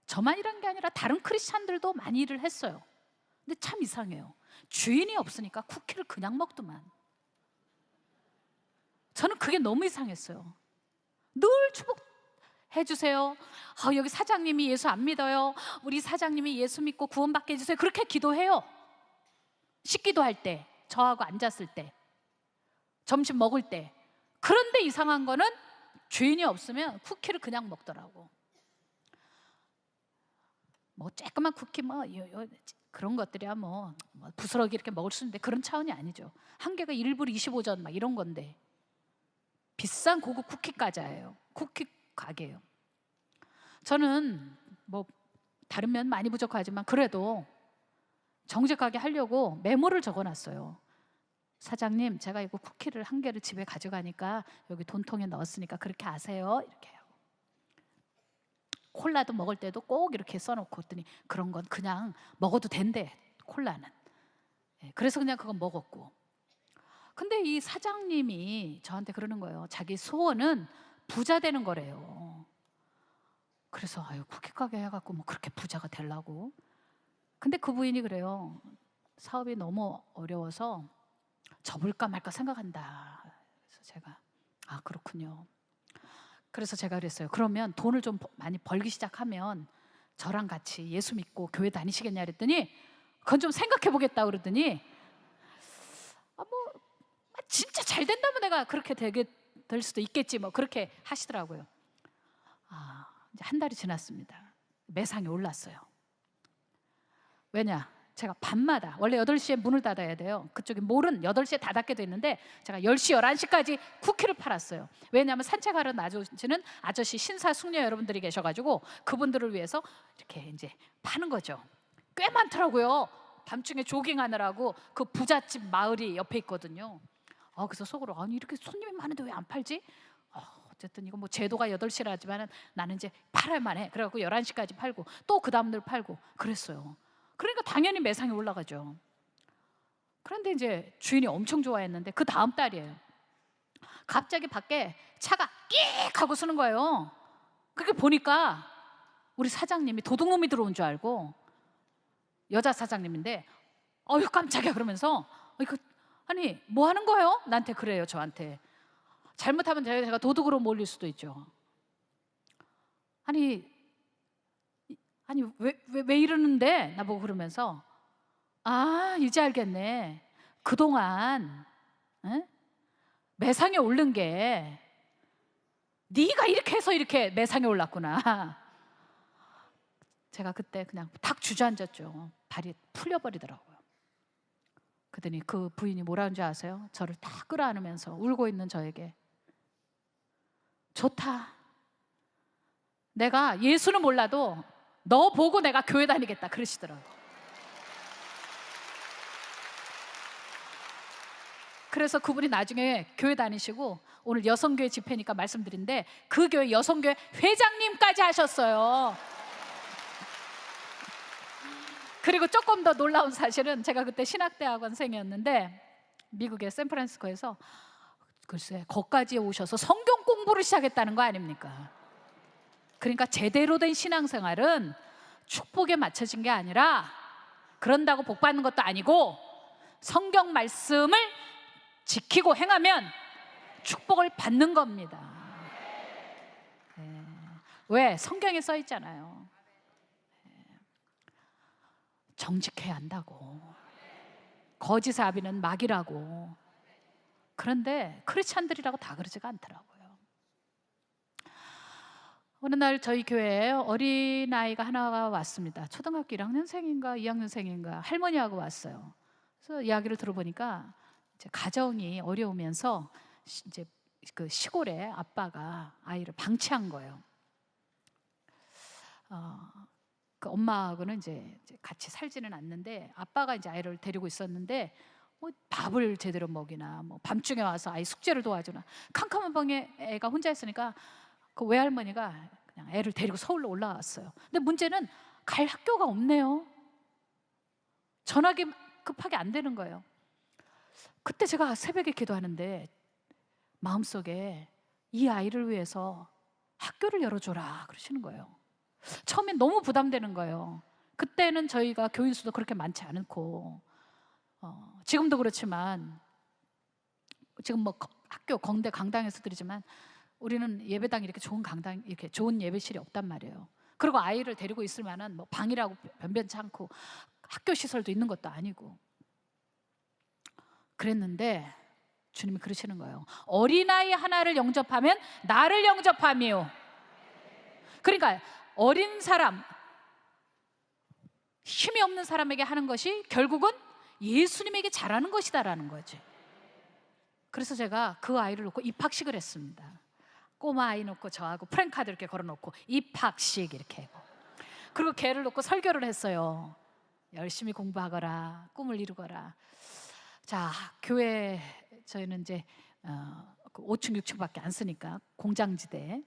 저만 일한 게 아니라 다른 크리스찬들도 많이 일을 했어요. 근데 참 이상해요. 주인이 없으니까 쿠키를 그냥 먹더만. 저는 그게 너무 이상했어요. 늘 축복해 주세요. 여기 사장님이 예수 안 믿어요. 우리 사장님이 예수 믿고 구원받게 해주세요. 그렇게 기도해요. 식기도 할 때, 저하고 앉았을 때, 점심 먹을 때. 그런데 이상한 거는 주인이 없으면 쿠키를 그냥 먹더라고. 뭐 조그만 쿠키 그런 것들이야 뭐 부스러기 이렇게 먹을 수 있는데 그런 차원이 아니죠. 한 개가 1불 25전 막 이런 건데 비싼 고급 쿠키 과자예요. 쿠키 가게예요. 저는 뭐 다른 면 많이 부족하지만 그래도 정직하게 하려고 메모를 적어놨어요. 사장님, 제가 이거 쿠키를 한 개를 집에 가져가니까 여기 돈통에 넣었으니까 그렇게 아세요? 이렇게 해요. 콜라도 먹을 때도 꼭 이렇게 써놓고 했더니 그런 건 그냥 먹어도 된대, 콜라는. 그래서 그냥 그건 먹었고. 근데 이 사장님이 저한테 그러는 거예요. 자기 소원은 부자 되는 거래요. 그래서 쿠키 가게 해갖고 뭐 그렇게 부자가 되려고. 근데 그 부인이 그래요. 사업이 너무 어려워서 접을까 말까 생각한다. 그래서 제가 그렇군요. 그래서 제가 그랬어요. 그러면 돈을 좀 많이 벌기 시작하면 저랑 같이 예수 믿고 교회 다니시겠냐 그랬더니 그건 좀 생각해 보겠다 그러더니 진짜 잘 된다면 내가 그렇게 되게 될 수도 있겠지 뭐 그렇게 하시더라고요. 이제 한 달이 지났습니다. 매상이 올랐어요. 왜냐? 제가 밤마다 원래 8시에 문을 닫아야 돼요. 그쪽이 몰은 8시에 다 닫게 돼 있는데 제가 10시, 11시까지 쿠키를 팔았어요. 왜냐하면 산책하러 나오시는 아저씨 신사 숙녀 여러분들이 계셔가지고 그분들을 위해서 이렇게 이제 파는 거죠. 꽤 많더라고요. 밤중에 조깅하느라고 그 부잣집 마을이 옆에 있거든요. 그래서 속으로 아니 이렇게 손님이 많은데 왜 안 팔지? 어쨌든 이거 뭐 제도가 8시라지만 나는 이제 팔아야만 해. 그래갖고 11시까지 팔고 또 그 다음날 팔고 그랬어요. 그러니까 당연히 매상이 올라가죠. 그런데 이제 주인이 엄청 좋아했는데 그 다음 달이에요. 갑자기 밖에 차가 끽 하고 쓰는 거예요. 그렇게 보니까 우리 사장님이 도둑놈이 들어온 줄 알고, 여자 사장님인데 어휴 깜짝이야 그러면서 이거 아니 뭐 하는 거예요? 나한테 그래요. 저한테 잘못하면 제가 도둑으로 몰릴 수도 있죠. 아니 왜 이러는데 나보고 그러면서 이제 알겠네. 그동안 매상에 오른 게 네가 이렇게 해서 이렇게 매상에 올랐구나. 제가 그때 그냥 탁 주저앉았죠. 발이 풀려버리더라고요. 그러더니 그 부인이 뭐라는 줄 아세요? 저를 딱 끌어안으면서 울고 있는 저에게 좋다. 내가 예수는 몰라도 너 보고 내가 교회 다니겠다 그러시더라고요. 그래서 그분이 나중에 교회 다니시고 오늘 여성교회 집회니까 말씀드린데 그 교회 여성교회 회장님까지 하셨어요. 그리고 조금 더 놀라운 사실은 제가 그때 신학대학원생이었는데 미국의 샌프란시스코에서 글쎄 거기까지 오셔서 성경 공부를 시작했다는 거 아닙니까? 그러니까 제대로 된 신앙생활은 축복에 맞춰진 게 아니라 그런다고 복 받는 것도 아니고 성경 말씀을 지키고 행하면 축복을 받는 겁니다. 왜? 성경에 써 있잖아요. 정직해야 한다고. 거짓의 아비는 마귀라고. 그런데 크리스찬들이라고 다 그러지가 않더라고요. 어느 날 저희 교회에 어린아이가 하나가 왔습니다. 초등학교 1학년생인가 2학년생인가 할머니하고 왔어요. 그래서 이야기를 들어보니까 이제 가정이 어려우면서 이제 그 시골에 아빠가 아이를 방치한 거예요. 그 엄마하고는 이제 같이 살지는 않는데 아빠가 이제 아이를 데리고 있었는데 뭐 밥을 제대로 먹이나 뭐 밤중에 와서 아이 숙제를 도와주나 캄캄한 방에 애가 혼자 있으니까 그 외할머니가 그냥 애를 데리고 서울로 올라왔어요. 근데 문제는 갈 학교가 없네요. 전화기 급하게 안 되는 거예요. 그때 제가 새벽에 기도하는데 마음속에 이 아이를 위해서 학교를 열어줘라 그러시는 거예요. 처음엔 너무 부담되는 거예요. 그때는 저희가 교인 수도 그렇게 많지 않고 지금도 그렇지만 지금 뭐 학교 공대 강당에서 드리지만 우리는 예배당 이렇게 좋은 강당 이렇게 좋은 예배실이 없단 말이에요. 그리고 아이를 데리고 있을 만한 뭐 방이라고 변변치 않고 학교 시설도 있는 것도 아니고 그랬는데 주님이 그러시는 거예요. 어린아이 하나를 영접하면 나를 영접함이요. 그러니까 어린 사람, 힘이 없는 사람에게 하는 것이 결국은 예수님에게 잘하는 것이다라는 거지. 그래서 제가 그 아이를 놓고 입학식을 했습니다. 꼬마 아이 놓고 저하고 프랭카드 이렇게 걸어놓고 입학식 이렇게 하고, 그리고 걔를 놓고 설교를 했어요. 열심히 공부하거라, 꿈을 이루거라. 자, 교회 저희는 이제 5층 6층밖에 안 쓰니까 공장지대.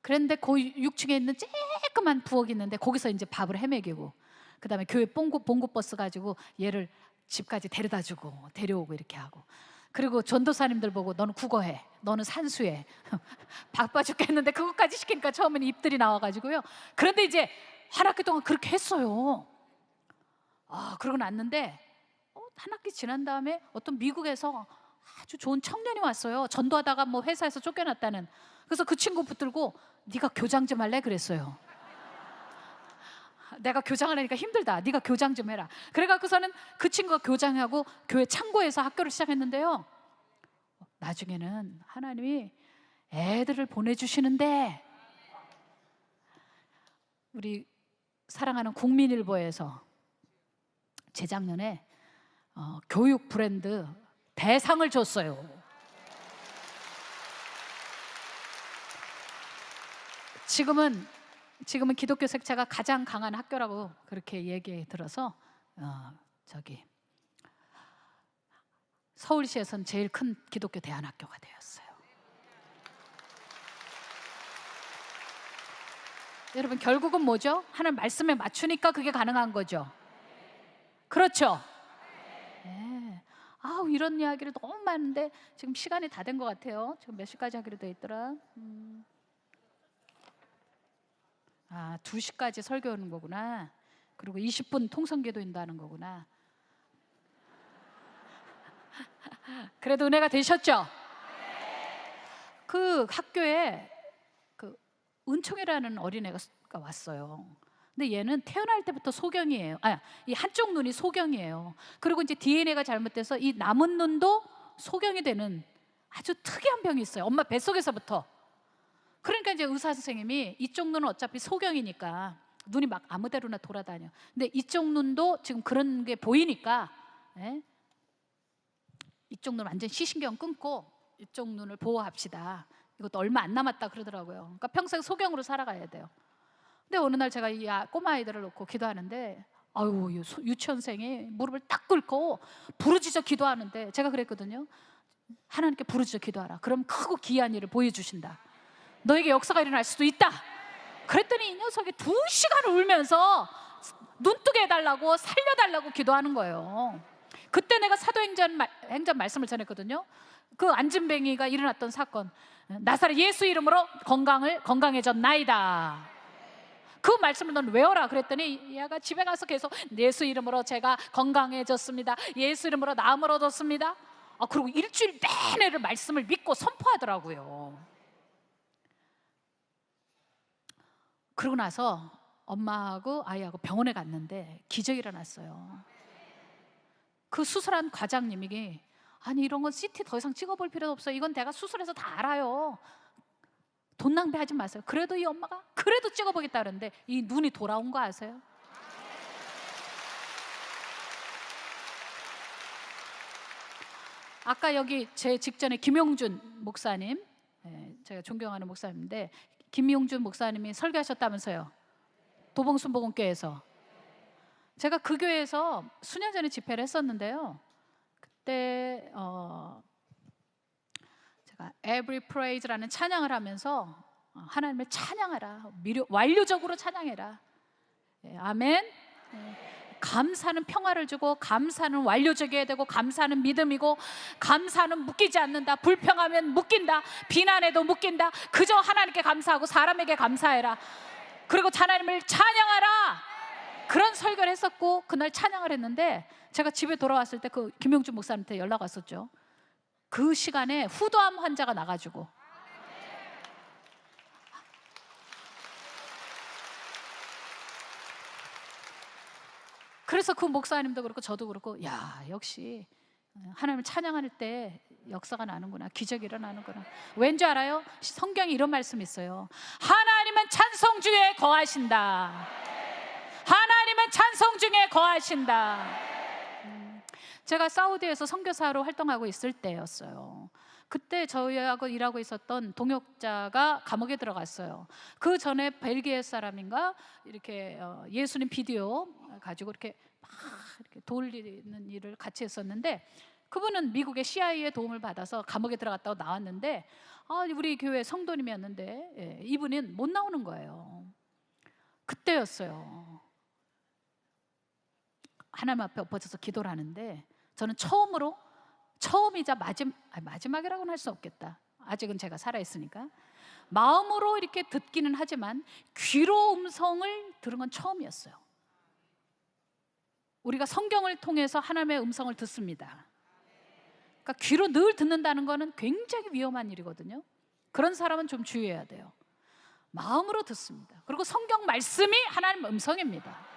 그런데 그 6층에 있는 쬐끄만 부엌이 있는데 거기서 이제 밥을 헤매기고, 그다음에 교회 봉고 버스 가지고 얘를 집까지 데려다주고 데려오고 이렇게 하고, 그리고 전도사님들 보고 너는 국어해, 너는 산수해. 바빠 죽겠는데 그것까지 시키니까 처음에는 입들이 나와가지고요. 그런데 이제 한 학기 동안 그렇게 했어요. 그러고 났는데 한 학기 지난 다음에 어떤 미국에서 아주 좋은 청년이 왔어요. 전도하다가 뭐 회사에서 쫓겨났다는. 그래서 그 친구 붙들고 네가 교장 좀 할래? 그랬어요. 내가 교장을 하니까 힘들다, 네가 교장 좀 해라. 그래갖고서는 그 친구가 교장하고 교회 창고에서 학교를 시작했는데요, 나중에는 하나님이 애들을 보내주시는데 우리 사랑하는 국민일보에서 재작년에 교육 브랜드 대상을 줬어요. 지금은 기독교 색채가 가장 강한 학교라고 그렇게 얘기 들어서 서울시에서는 제일 큰 기독교 대안학교가 되었어요. 여러분, 결국은 뭐죠? 하나님 말씀에 맞추니까 그게 가능한 거죠. 그렇죠? 네. 이런 이야기를 너무 많은데 지금 시간이 다 된 것 같아요. 지금 몇 시까지 하기로 돼 있더라? 2시까지 설교하는 거구나. 그리고 20분 통성기도 인도하는 거구나. 그래도 은혜가 되셨죠? 그 학교에 은총이라는 어린애가 왔어요. 근데 얘는 태어날 때부터 소경이에요. 이 한쪽 눈이 소경이에요. 그리고 이제 DNA가 잘못돼서 이 남은 눈도 소경이 되는 아주 특이한 병이 있어요. 엄마 뱃속에서부터. 그러니까 이제 의사 선생님이 이쪽 눈은 어차피 소경이니까 눈이 막 아무데로나 돌아다녀. 근데 이쪽 눈도 지금 그런 게 보이니까 이쪽 눈 완전 시신경 끊고 이쪽 눈을 보호합시다. 이것도 얼마 안 남았다 그러더라고요. 그러니까 평생 소경으로 살아가야 돼요. 근데 어느 날 제가 이 꼬마 아이들을 놓고 기도하는데 유치원생이 무릎을 딱 꿇고 부르짖어 기도하는데 제가 그랬거든요. 하나님께 부르짖어 기도하라. 그럼 크고 기이한 일을 보여주신다. 너에게 역사가 일어날 수도 있다. 그랬더니 이 녀석이 2시간을 울면서 눈뜨게 해달라고 살려달라고 기도하는 거예요. 그때 내가 사도행전 말씀을 전했거든요. 그 안진뱅이가 일어났던 사건, 나사렛 예수 이름으로 건강해졌나이다. 그 말씀을 넌 외워라 그랬더니 얘가 집에 가서 계속 예수 이름으로 제가 건강해졌습니다. 예수 이름으로 나음을 얻었습니다. 그리고 일주일 내내 말씀을 믿고 선포하더라고요. 그러고 나서 엄마하고 아이하고 병원에 갔는데 기적이 일어났어요. 그 수술한 과장님이 이런 건 CT 더 이상 찍어볼 필요도 없어요. 이건 내가 수술해서 다 알아요. 돈 낭비하지 마세요. 그래도 이 엄마가 그래도 찍어보겠다 그러는데 이 눈이 돌아온 거 아세요? 아까 여기 제 직전에 김용준 목사님, 제가 존경하는 목사님인데 김용준 목사님이 설교하셨다면서요. 도봉순복음교회에서. 제가 그 교회에서 수년 전에 집회를 했었는데요. 그때 제가 Every Praise라는 찬양을 하면서 하나님을 찬양하라, 완료적으로 찬양해라. 아멘. 감사는 평화를 주고, 감사는 완료적이어야 되고, 감사는 믿음이고, 감사는 묶이지 않는다. 불평하면 묶인다. 비난해도 묶인다. 그저 하나님께 감사하고 사람에게 감사해라. 그리고 하나님을 찬양하라. 그런 설교를 했었고, 그날 찬양을 했는데 제가 집에 돌아왔을 때 그 김용준 목사님한테 연락 왔었죠. 그 시간에 후두암 환자가 나가지고 그래서 그 목사님도 그렇고 저도 그렇고 역시 하나님을 찬양할 때 역사가 나는구나. 기적이 일어나는구나. 왠지 알아요? 성경에 이런 말씀이 있어요. 하나님은 찬송 중에 거하신다. 하나님은 찬송 중에 거하신다. 제가 사우디에서 선교사로 활동하고 있을 때였어요. 그때 저희하고 일하고 있었던 동역자가 감옥에 들어갔어요. 그 전에 벨기에 사람인가 이렇게 예수님 비디오 가지고 이렇게 막 이렇게 돌리는 일을 같이 했었는데, 그분은 미국의 CIA의 도움을 받아서 감옥에 들어갔다고 나왔는데 우리 교회 성도님이었는데 이분은 못 나오는 거예요. 그때였어요. 하나님 앞에 엎어져서 기도를 하는데 저는 처음이자 마지막이라고는 할 수 없겠다. 아직은 제가 살아있으니까. 마음으로 이렇게 듣기는 하지만 귀로 음성을 들은 건 처음이었어요. 우리가 성경을 통해서 하나님의 음성을 듣습니다. 그러니까 귀로 늘 듣는다는 거는 굉장히 위험한 일이거든요. 그런 사람은 좀 주의해야 돼요. 마음으로 듣습니다. 그리고 성경 말씀이 하나님 음성입니다.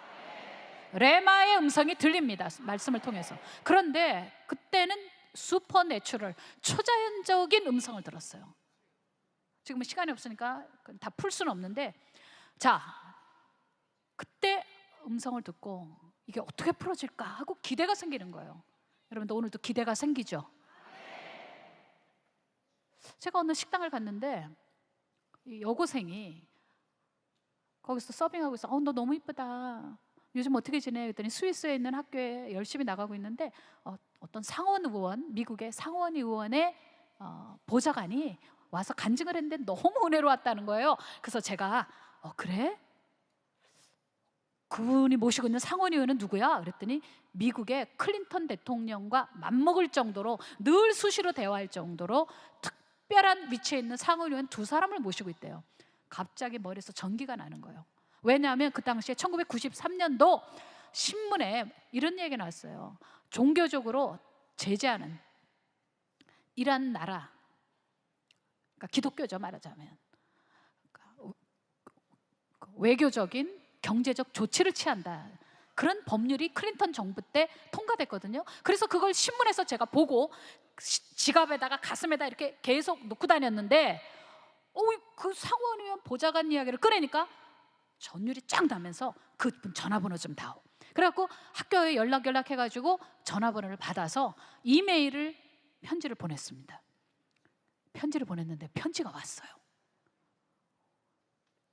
레마의 음성이 들립니다. 말씀을 통해서. 그런데 그때는 슈퍼내추럴, 초자연적인 음성을 들었어요. 지금은 시간이 없으니까 다 풀 수는 없는데, 자, 그때 음성을 듣고 이게 어떻게 풀어질까 하고 기대가 생기는 거예요. 여러분들 오늘도 기대가 생기죠? 제가 어느 식당을 갔는데 이 여고생이 거기서 서빙하고 있어. 너 너무 이쁘다. 요즘 어떻게 지내? 그랬더니 스위스에 있는 학교에 열심히 나가고 있는데 어떤 상원 의원, 미국의 상원 의원의 보좌관이 와서 간증을 했는데 너무 은혜로웠다는 거예요. 그래서 제가 그래? 그분이 모시고 있는 상원 의원은 누구야? 그랬더니 미국의 클린턴 대통령과 맞먹을 정도로 늘 수시로 대화할 정도로 특별한 위치에 있는 상원 의원 두 사람을 모시고 있대요. 갑자기 머리에서 전기가 나는 거예요. 왜냐하면 그 당시에 1993년도 신문에 이런 얘기가 나왔어요. 종교적으로 제재하는 이란 나라, 그러니까 기독교죠 말하자면, 그러니까 외교적인 경제적 조치를 취한다. 그런 법률이 클린턴 정부 때 통과됐거든요. 그래서 그걸 신문에서 제가 보고 지갑에다가 가슴에다 이렇게 계속 놓고 다녔는데 그 상원의원 보좌관 이야기를 꺼내니까 전율이 쫙 나면서 그분 전화번호 좀 다오. 그래갖고 학교에 연락해가지고 전화번호를 받아서 이메일을 편지를 보냈습니다. 편지를 보냈는데 편지가 왔어요.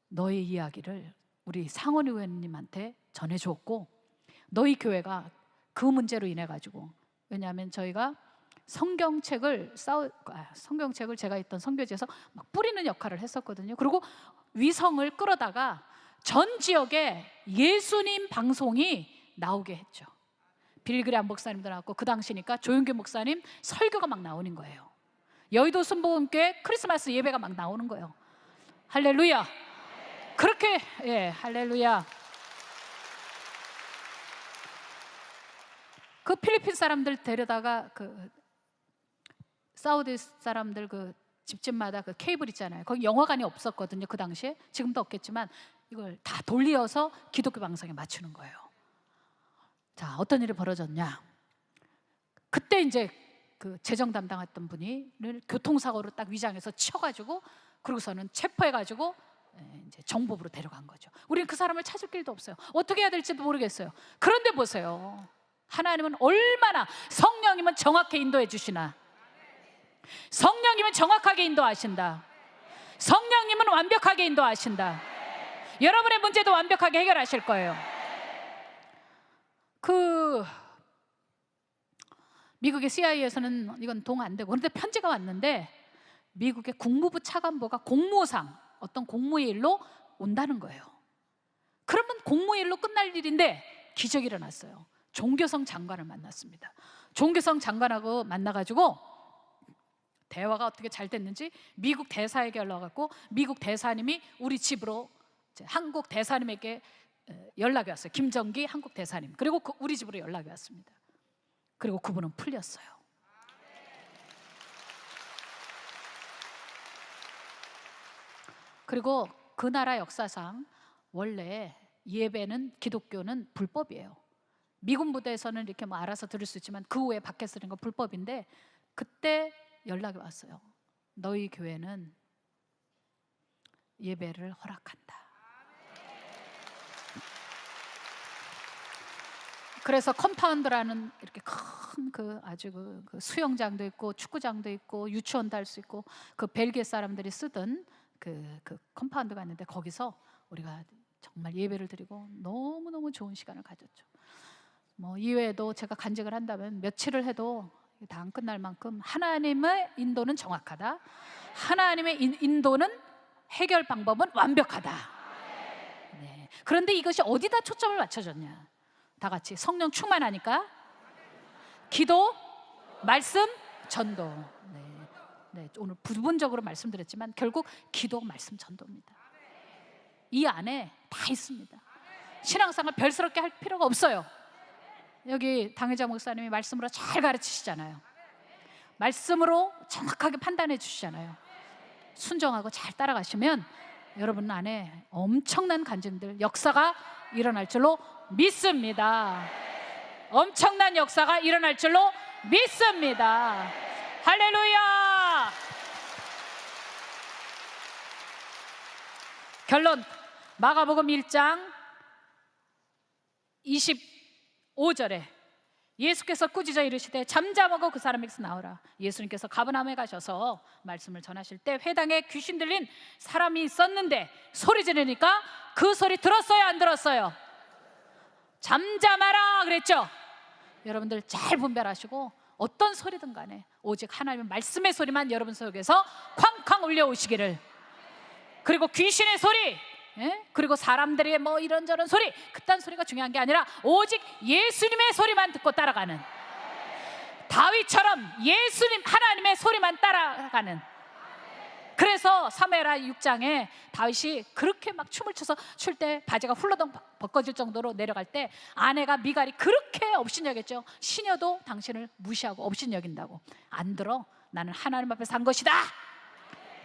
너의 이야기를 우리 상원 의원님한테 전해주었고 너희 교회가 그 문제로 인해 가지고, 왜냐하면 저희가 성경책을 제가 있던 선교지에서 막 뿌리는 역할을 했었거든요. 그리고 위성을 끌어다가 전 지역에 예수님 방송이 나오게 했죠. 빌그레암 목사님도 나왔고 그 당시니까 조용규 목사님 설교가 막 나오는 거예요. 여의도 순복음교회 크리스마스 예배가 막 나오는 거예요. 할렐루야. 그렇게 할렐루야. 그 필리핀 사람들 데려다가 그 사우디 사람들 그 집집마다 그 케이블 있잖아요. 거기 영화관이 없었거든요. 그 당시에. 지금도 없겠지만 이걸 다 돌려서 기독교 방송에 맞추는 거예요. 자, 어떤 일이 벌어졌냐? 그때 이제 그 재정 담당했던 분이 교통사고로 딱 위장해서 쳐가지고 그러고서는 체포해가지고 이제 정법으로 데려간 거죠. 우리는 그 사람을 찾을 길도 없어요. 어떻게 해야 될지도 모르겠어요. 그런데 보세요. 하나님은 얼마나, 성령님은 정확히 인도해 주시나. 성령님은 정확하게 인도하신다. 성령님은 완벽하게 인도하신다. 여러분의 문제도 완벽하게 해결하실 거예요. 그 미국의 CIA에서는 이건 동 안 되고, 그런데 편지가 왔는데 미국의 국무부 차관보가 공무상 어떤 공무의 일로 온다는 거예요. 그러면 공무의 일로 끝날 일인데 기적이 일어났어요. 종교성 장관을 만났습니다. 종교성 장관하고 만나가지고 대화가 어떻게 잘 됐는지 미국 대사에게 연락했고 미국 대사님이 우리 집으로 한국 대사님에게 연락이 왔어요. 김정기 한국 대사님. 그리고 우리 집으로 연락이 왔습니다. 그리고 그분은 풀렸어요. 그리고 그 나라 역사상 원래 예배는, 기독교는 불법이에요. 미군 부대에서는 이렇게 뭐 알아서 들을 수 있지만 그 후에 밖에서 들은 건 불법인데, 그때 연락이 왔어요. 너희 교회는 예배를 허락한다. 그래서 컴파운드라는 이렇게 큰 그 아주 그 수영장도 있고 축구장도 있고 유치원도 할 수 있고 그 벨기에 사람들이 쓰던 그 컴파운드가 있는데 거기서 우리가 정말 예배를 드리고 너무너무 좋은 시간을 가졌죠. 뭐 이외에도 제가 간증을 한다면 며칠을 해도 다 안 끝날 만큼 하나님의 인도는 정확하다. 하나님의 인도는 해결 방법은 완벽하다. 네. 그런데 이것이 어디다 초점을 맞춰줬냐? 다 같이 성령 충만하니까 기도, 말씀, 전도. 네, 오늘 부분적으로 말씀드렸지만 결국 기도, 말씀, 전도입니다. 이 안에 다 있습니다. 신앙생활 별스럽게 할 필요가 없어요. 여기 당회자 목사님이 말씀으로 잘 가르치시잖아요. 말씀으로 정확하게 판단해 주시잖아요. 순종하고 잘 따라가시면 여러분 안에 엄청난 간증들, 역사가 일어날 줄로 믿습니다. 엄청난 역사가 일어날 줄로 믿습니다. 할렐루야. 결론, 마가복음 1장 5절에 예수께서 꾸짖어 이르시되 잠잠하고 그 사람에게서 나오라. 예수님께서 가버나움에 가셔서 말씀을 전하실 때 회당에 귀신 들린 사람이 있었는데 소리 지르니까 그 소리 들었어요, 안 들었어요? 잠잠하라 그랬죠. 여러분들 잘 분별하시고 어떤 소리든 간에 오직 하나님의 말씀의 소리만 여러분 속에서 쾅쾅 울려오시기를. 그리고 귀신의 소리, 그리고 사람들의 뭐 이런저런 소리, 그딴 소리가 중요한 게 아니라 오직 예수님의 소리만 듣고 따라가는, 다윗처럼 예수님 하나님의 소리만 따라가는. 그래서 사무엘하 6장에 다윗이 그렇게 막 춤을 춰서 출 때 바지가 훌러덩 벗겨질 정도로 내려갈 때 아내가 미갈이 그렇게 업신여겼죠. 시녀도 당신을 무시하고 업신여긴다고. 안 들어? 나는 하나님 앞에 산 것이다.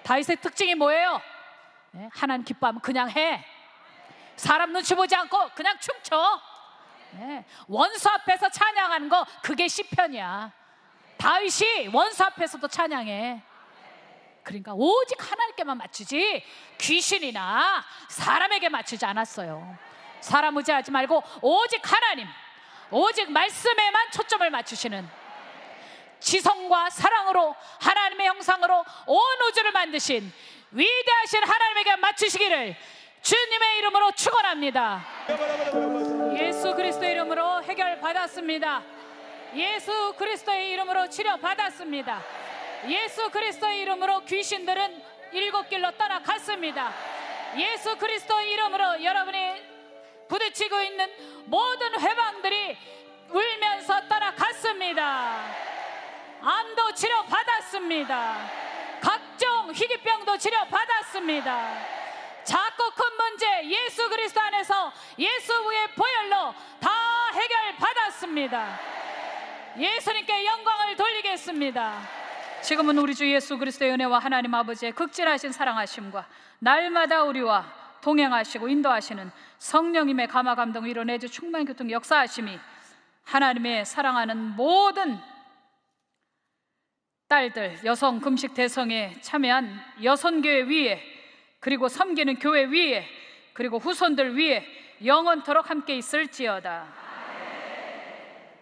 다윗의 특징이 뭐예요? 하나님 기뻐하면 그냥 해. 사람 눈치 보지 않고 그냥 춤춰. 원수 앞에서 찬양하는 거, 그게 시편이야. 다윗이 원수 앞에서도 찬양해. 그러니까 오직 하나님께만 맞추지 귀신이나 사람에게 맞추지 않았어요. 사람 의지하지 말고 오직 하나님, 오직 말씀에만 초점을 맞추시는, 지성과 사랑으로 하나님의 형상으로 온 우주를 만드신 위대하신 하나님에게 맞추시기를 주님의 이름으로 축원합니다. 예수 그리스도의 이름으로 해결받았습니다. 예수 그리스도의 이름으로 치료받았습니다. 예수 그리스도의 이름으로 귀신들은 7길로 떠나갔습니다. 예수 그리스도의 이름으로 여러분이 부딪히고 있는 모든 회방들이 울면서 떠나갔습니다. 암도 치료받았습니다. 각종 희귀병도 치료받았습니다. 작고 큰 문제 예수 그리스도 안에서 예수의 보혈로 다 해결받았습니다. 예수님께 영광을 돌리겠습니다. 지금은 우리 주 예수 그리스도의 은혜와 하나님 아버지의 극진하신 사랑하심과 날마다 우리와 동행하시고 인도하시는 성령님의 감화 감동 위로 내주 충만 교통 역사하심이 하나님의 사랑하는 모든 딸들, 여성 금식 대성에 참여한 여선교회 위에, 그리고 섬기는 교회 위에, 그리고 후손들 위에 영원토록 함께 있을지어다.